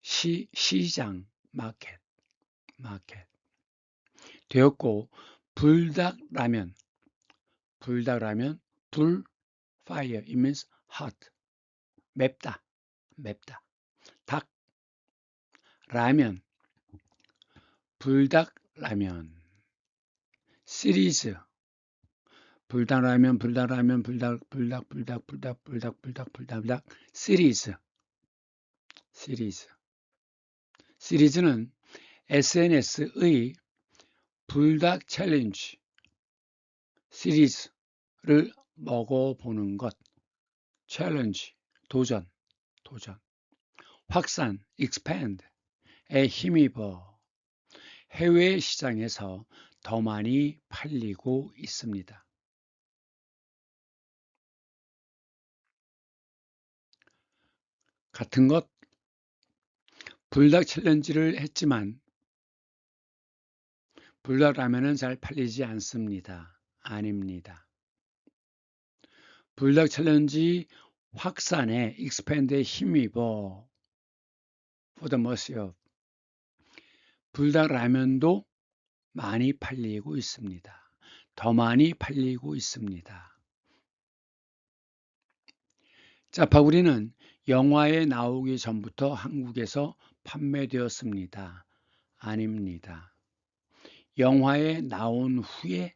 시장 마켓 되었고 불닭라면 불 fire it means hot 맵다 닭 라면 불닭라면 시리즈 불닭라면 시리즈는 SNS의 불닭 챌린지 시리즈를 먹어보는 것 챌린지 도전 확산 expand에 힘입어 해외 시장에서 더 많이 팔리고 있습니다. 같은 것 불닭 챌린지를 했지만 불닭라면은 잘 팔리지 않습니다. 아닙니다. 불닭 챌린지 확산에 expand에 힘입어 for the mercy of 불닭라면도 많이 팔리고 있습니다. 더 많이 팔리고 있습니다. 짜파구리는 영화에 나오기 전부터 한국에서 판매되었습니다. 아닙니다. 영화에 나온 후에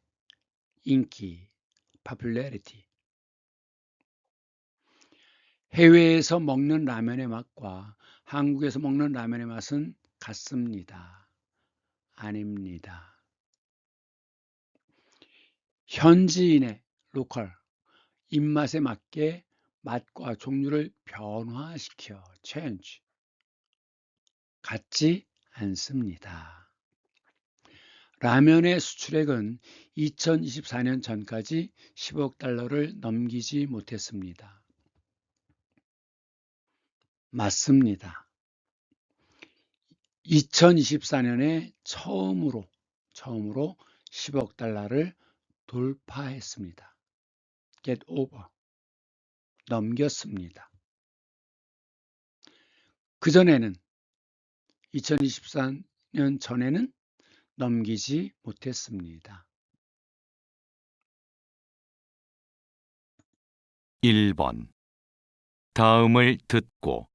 인기 popularity 해외에서 먹는 라면의 맛과 한국에서 먹는 라면의 맛은 같습니다. 아닙니다. 현지인의 로컬 입맛에 맞게 맛과 종류를 변화시켜 change 같지 않습니다. 라면의 수출액은 2024년 전까지 10억 달러를 넘기지 못했습니다. 맞습니다. 2024년에 처음으로 10억 달러를 돌파했습니다. get over 넘겼습니다. 그전에는 2024년 전에는 넘기지 못했습니다. 1번. 다음을 듣고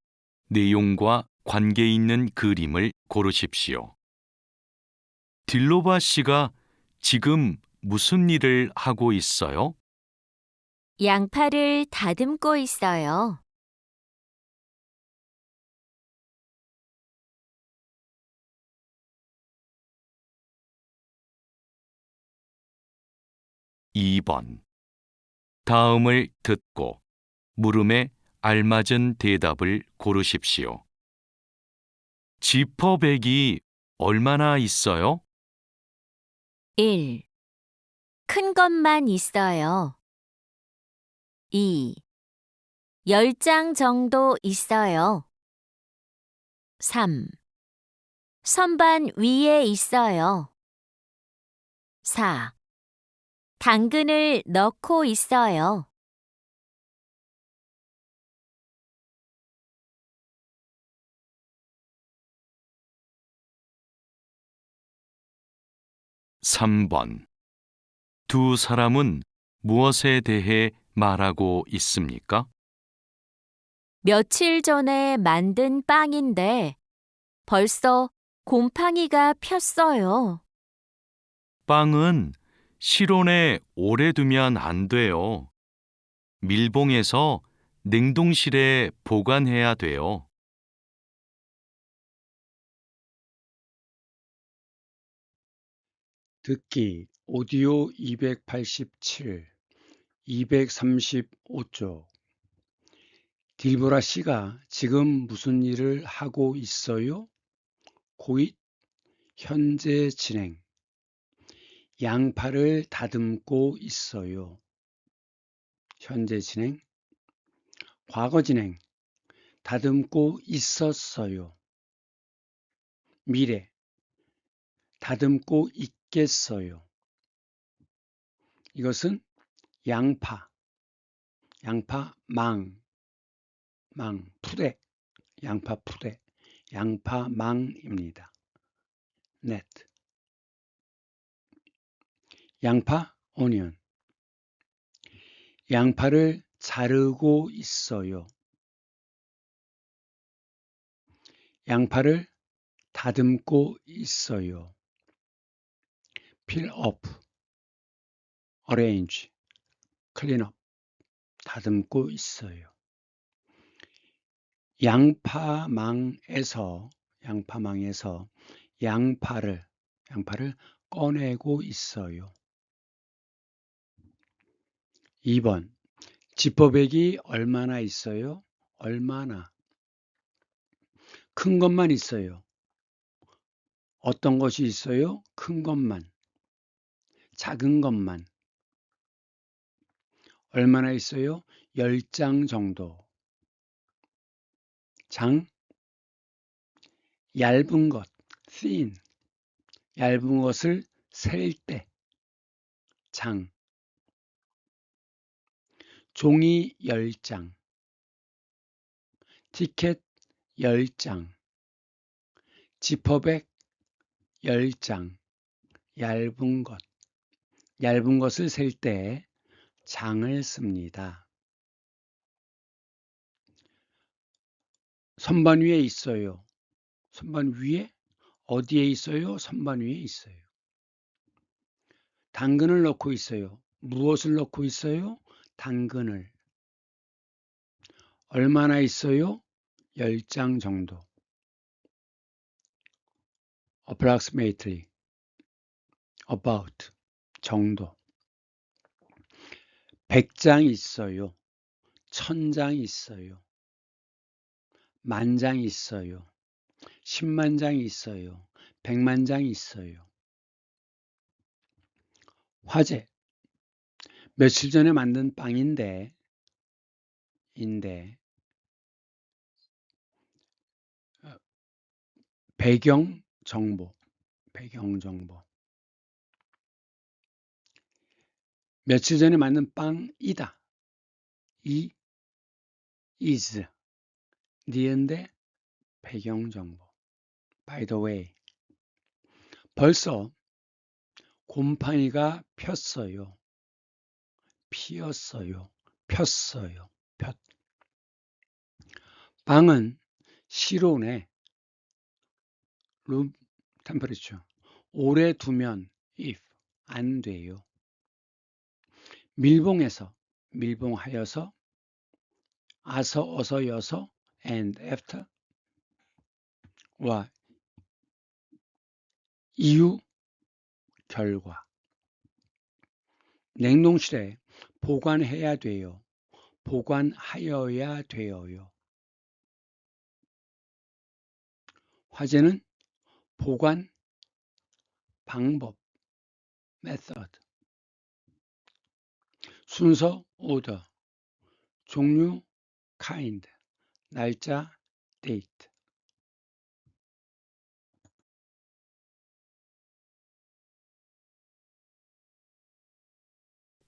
내용과 관계 있는 그림을 고르십시오. 딜로바 씨가 지금 무슨 일을 하고 있어요? 양파를 다듬고 있어요. 2번. 다음을 듣고 물음에 알맞은 대답을 고르십시오. 지퍼백이 얼마나 있어요? 1. 큰 것만 있어요. 2. 10장 정도 있어요. 3. 선반 위에 있어요. 4. 당근을 넣고 있어요. 3번. 두 사람은 무엇에 대해 말하고 있습니까? 며칠 전에 만든 빵인데 벌써 곰팡이가 폈어요. 빵은 실온에 오래 두면 안 돼요. 밀봉해서 냉동실에 보관해야 돼요. 듣기 오디오 287, 235쪽. 딜보라 씨가 지금 무슨 일을 하고 있어요? 고잇, 현재 진행. 양파를 다듬고 있어요. 현재 진행. 과거 진행. 다듬고 있었어요. 미래. 다듬고 있겠어요. 이것은 양파, 푸대, 양파 푸대, 양파망입니다. net. 양파, 오니언. 양파를 자르고 있어요. 양파를 다듬고 있어요. peel up, arrange, clean up. 다듬고 있어요. 양파망에서 양파를 꺼내고 있어요. 2번. 지퍼백이 얼마나 있어요? 얼마나. 큰 것만 있어요. 어떤 것이 있어요? 큰 것만. 작은 것만. 얼마나 있어요? 10장 정도. 장, 얇은 것, thin. 얇은 것을 셀 때. 장. 종이 10장. 티켓 10장. 지퍼백 10장. 얇은 것. 얇은 것을 셀 때 장을 씁니다. 선반 위에 있어요. 선반 위에? 어디에 있어요? 선반 위에 있어요. 당근을 넣고 있어요. 무엇을 넣고 있어요? 당근을. 얼마나 있어요? 10장 정도. approximately, about, 정도. 100장 있어요. 1000장 있어요. 10,000장 있어요. 10만 장 있어요. 100만 장 있어요. 화제. 며칠 전에 만든 빵인데, 배경 정보. 며칠 전에 만든 빵이다. 이 is 니은데 배경 정보. By the way. 벌써 곰팡이가 피었어요. 폈어요. 폈. 방은 실온에 room temperature 오래 두면 if 안 돼요. 밀봉해서 밀봉하여서 아서 어서 여서 and after 와 이유 결과 냉동실에 보관해야 돼요. 보관하여야 돼요. 화제는 보관 방법 method 순서 order 종류 kind 날짜 date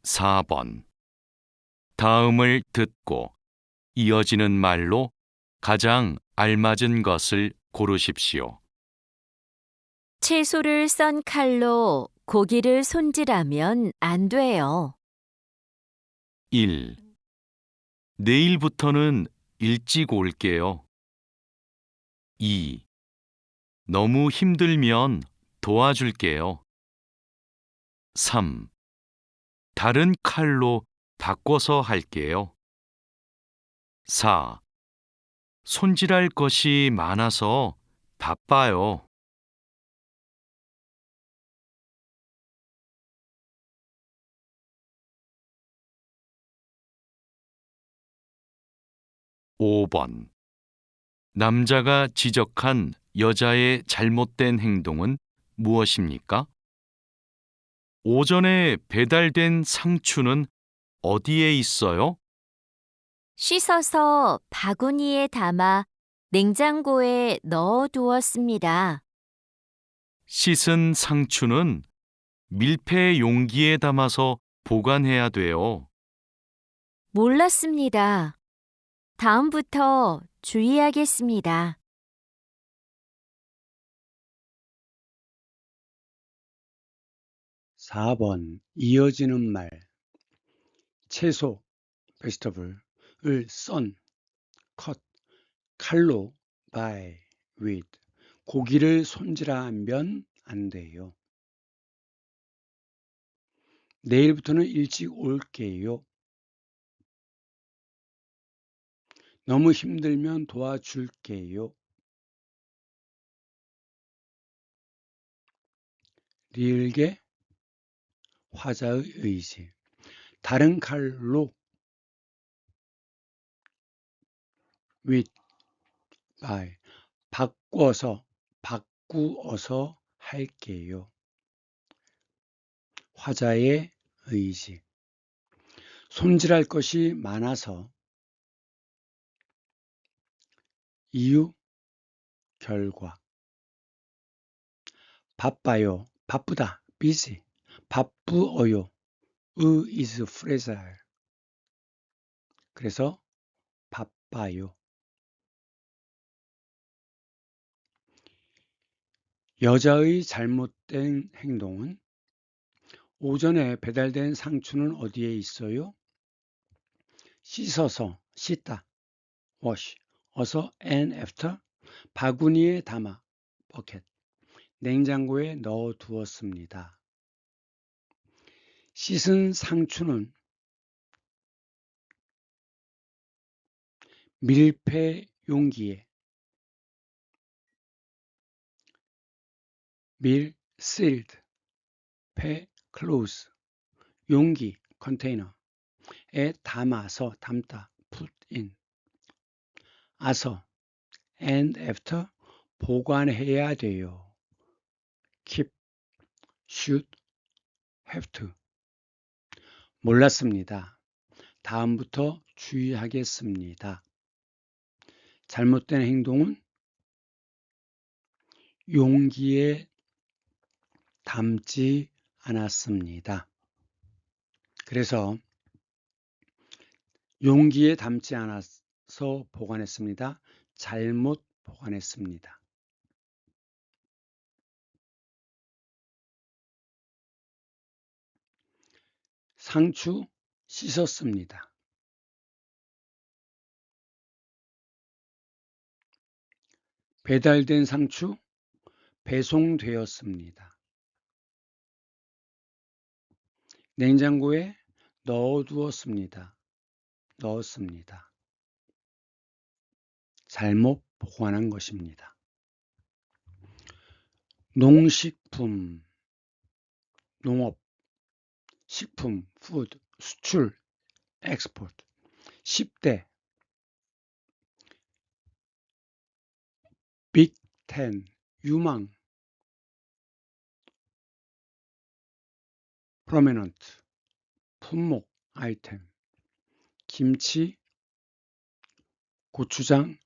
4번. 다음을 듣고 이어지는 말로 가장 알맞은 것을 고르십시오. 채소를 썬 칼로 고기를 손질하면 안 돼요. 1. 내일부터는 일찍 올게요. 2. 너무 힘들면 도와줄게요. 3. 다른 칼로 바꿔서 할게요. 4. 손질할 것이 많아서 바빠요. (5번) 남자가 지적한 여자의 잘못된 행동은 무엇입니까? 오전에 배달된 상추는 어디에 있어요? 씻어서 바구니에 담아 냉장고에 넣어 두었습니다. 씻은 상추는 밀폐 용기에 담아서 보관해야 돼요. 몰랐습니다. 다음부터 주의하겠습니다. 4번 이어지는 말 채소 vegetable을 썬 cut 칼로 by with 고기를 손질하면 안 돼요. 내일부터는 일찍 올게요. 너무 힘들면 도와줄게요. 리을게 화자의 의지 다른 칼로 with by 바꾸어서 할게요. 화자의 의지 손질할 것이 많아서 이유 결과 바빠요 바쁘다 busy 바쁘어요 is phrasal 그래서 바빠요. 여자의 잘못된 행동은 오전에 배달된 상추는 어디에 있어요? 씻어서 씻다 wash 어서 and after 바구니에 담아 bucket 냉장고에 넣어 두었습니다. 씻은 상추는 밀폐 용기에 sealed 폐 close 용기 컨테이너에 담다 put in 아서 and after 보관해야 돼요. keep should have to 몰랐습니다. 다음부터 주의하겠습니다. 잘못된 행동은 용기에 담지 않았습니다. 그래서 용기에 담지 않아서 보관했습니다. 잘못 보관했습니다. 상추 씻었습니다. 배달된 상추 배송되었습니다. 냉장고에 넣어두었습니다. 넣었습니다. 잘못 보관한 것입니다. 농식품, 농업, 식품, 푸드, 수출, 엑스포트, 10대, 빅10, 유망, 프로미넌트, 품목, 아이템, 김치, 고추장,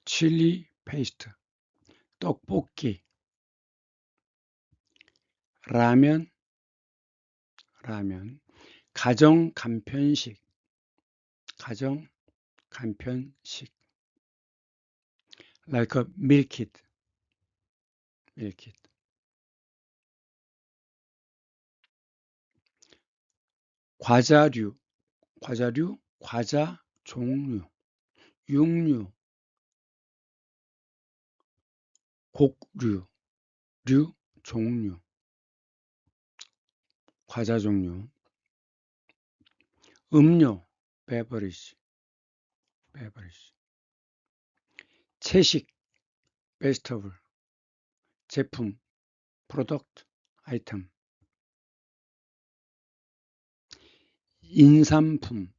칠리 페이스트, 떡볶이, 라면, 가정 간편식, like a milk it. 과자류, 과자 종류, 육류, 곡류, 종류, 과자 종류, 음료, beverage, 채식, vegetable, 제품, product, item, 인삼품,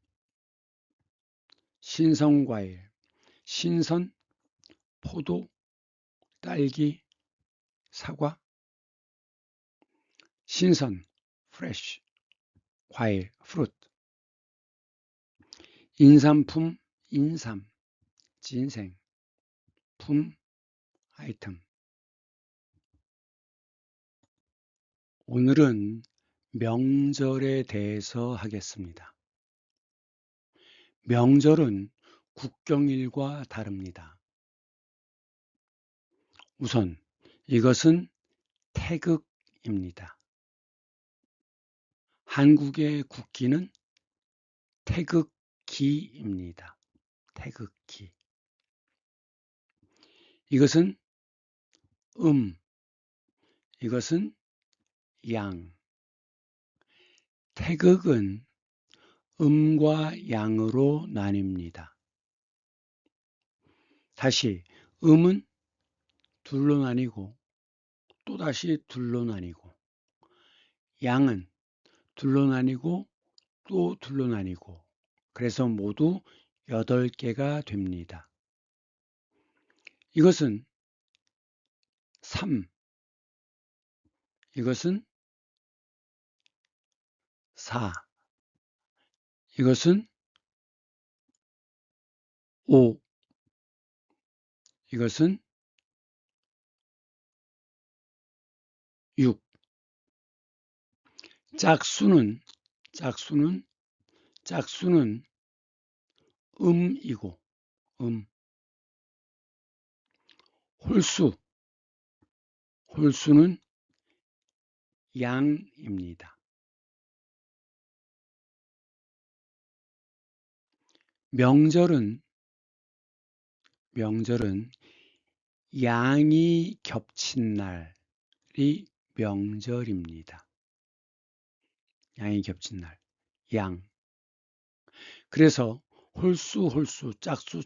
신선과일, 신선, 포도, 딸기, 사과, 신선, fresh, 과일, fruit, 인삼품, 인삼, 진생, 품, 아이템. 오늘은 명절에 대해서 하겠습니다. 명절은 국경일과 다릅니다. 우선 이것은 태극입니다. 한국의 국기는 태극기입니다. 태극기. 이것은 이것은 양. 태극은 음과 양으로 나뉩니다. 다시 음은 둘로 나뉘고 또다시 둘로 나뉘고 양은 둘로 나뉘고 또 둘로 나뉘고 그래서 모두 8개가 됩니다. 이것은 3, 이것은 4, 이것은 5, 이것은 6. 짝수는 음이고 홀수는 양입니다. 명절은 양이 겹친 날이 명절입니다. 양이 겹친 날, 양. 그래서 홀수, 짝수.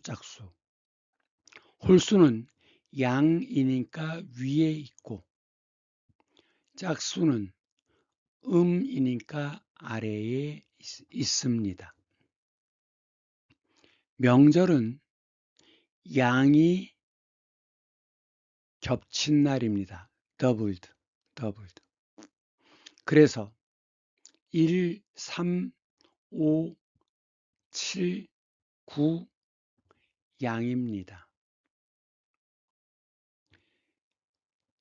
홀수는 양이니까 위에 있고 짝수는 음이니까 아래에 있습니다. 명절은 양이 겹친 날입니다. 더블드. 그래서 1, 3, 5, 7, 9 양입니다.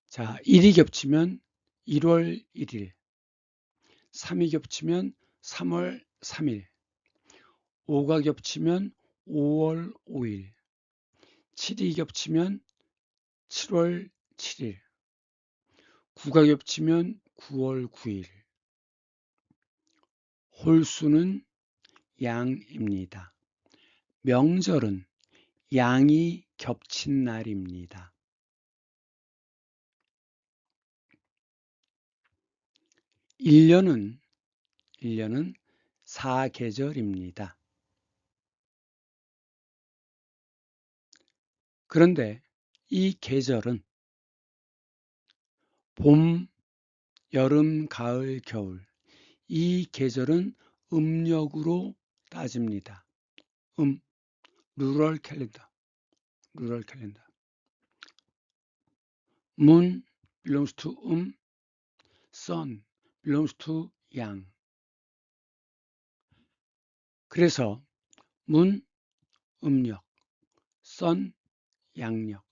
자, 1이 겹치면 1월 1일, 3이 겹치면 3월 3일, 5가 겹치면 5월 5일, 7이 겹치면 7월 7일, 9가 겹치면 9월 9일. 홀수는 양입니다. 명절은 양이 겹친 날입니다. 1년은 4계절입니다. 그런데 이 계절은 봄, 여름, 가을, 겨울 이 계절은 음력으로 따집니다. 루럴 캘린더. Moon belongs to sun belongs to 양. 그래서 moon 음력, sun 양력.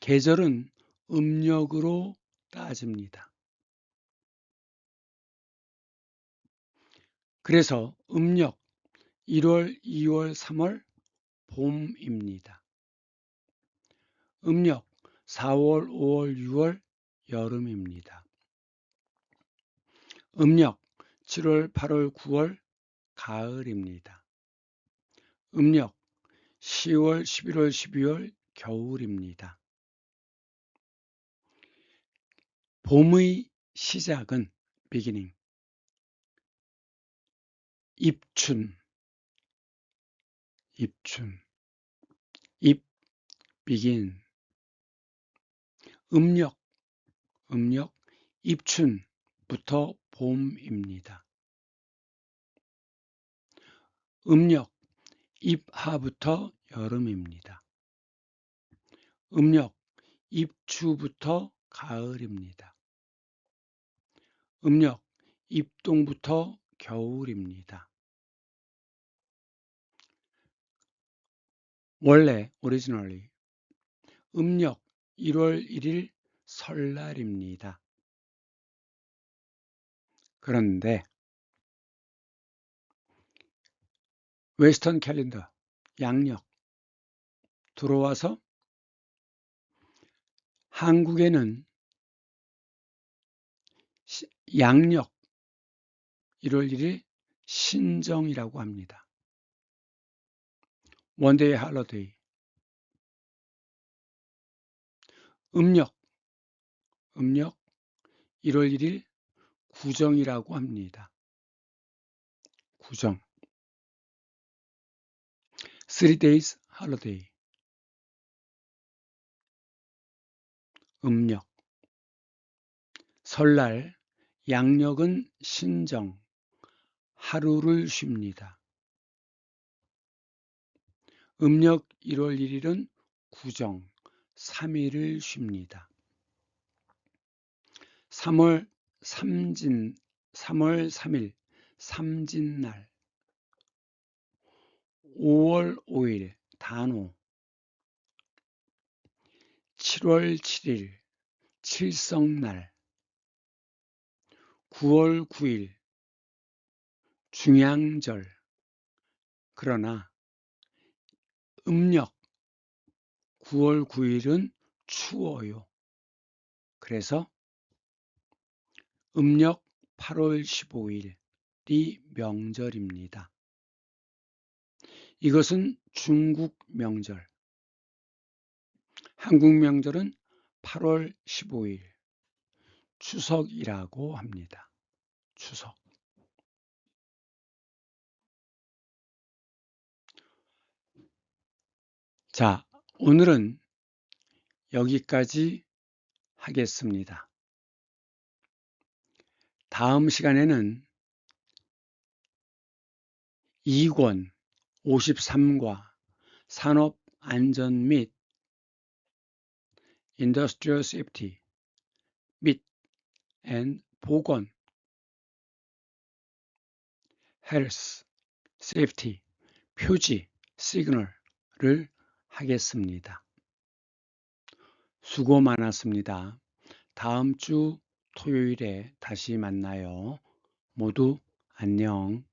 계절은 음력으로 따집니다. 그래서 음력 1월, 2월, 3월 봄입니다. 음력 4월, 5월, 6월 여름입니다. 음력 7월, 8월, 9월 가을입니다. 음력 10월, 11월, 12월 겨울입니다. 봄의 시작은 beginning, 입춘, 입 begin, 음력, 입춘부터 봄입니다. 음력, 입하부터 여름입니다. 음력, 입추부터 가을입니다. 음력, 입동부터 겨울입니다. 원래 originally 음력 1월 1일 설날입니다. 그런데 웨스턴 캘린더 양력 들어와서 한국에는 양력 1월 1일 신정이라고 합니다. 원데이 할러데이. 음력 1월 1일 구정이라고 합니다. 구정. 3 days holiday. 음력. 설날, 양력은 신정, 하루를 쉽니다. 음력 1월 1일은 구정, 3일을 쉽니다. 3월 3일, 삼진날. 5월 5일, 단오. 7월 7일, 칠성날. 9월 9일, 중양절. 그러나 음력 9월 9일은 추워요. 그래서 음력 8월 15일이 명절입니다. 이것은 중국 명절. 한국 명절은 8월 15일 추석이라고 합니다. 추석. 자, 오늘은 여기까지 하겠습니다. 다음 시간에는 2권 53과 산업안전 및 Industrial Safety 및 보건 Health, Safety, 표지, 시그널을 하겠습니다. 수고 많았습니다. 다음 주 토요일에 다시 만나요. 모두 안녕.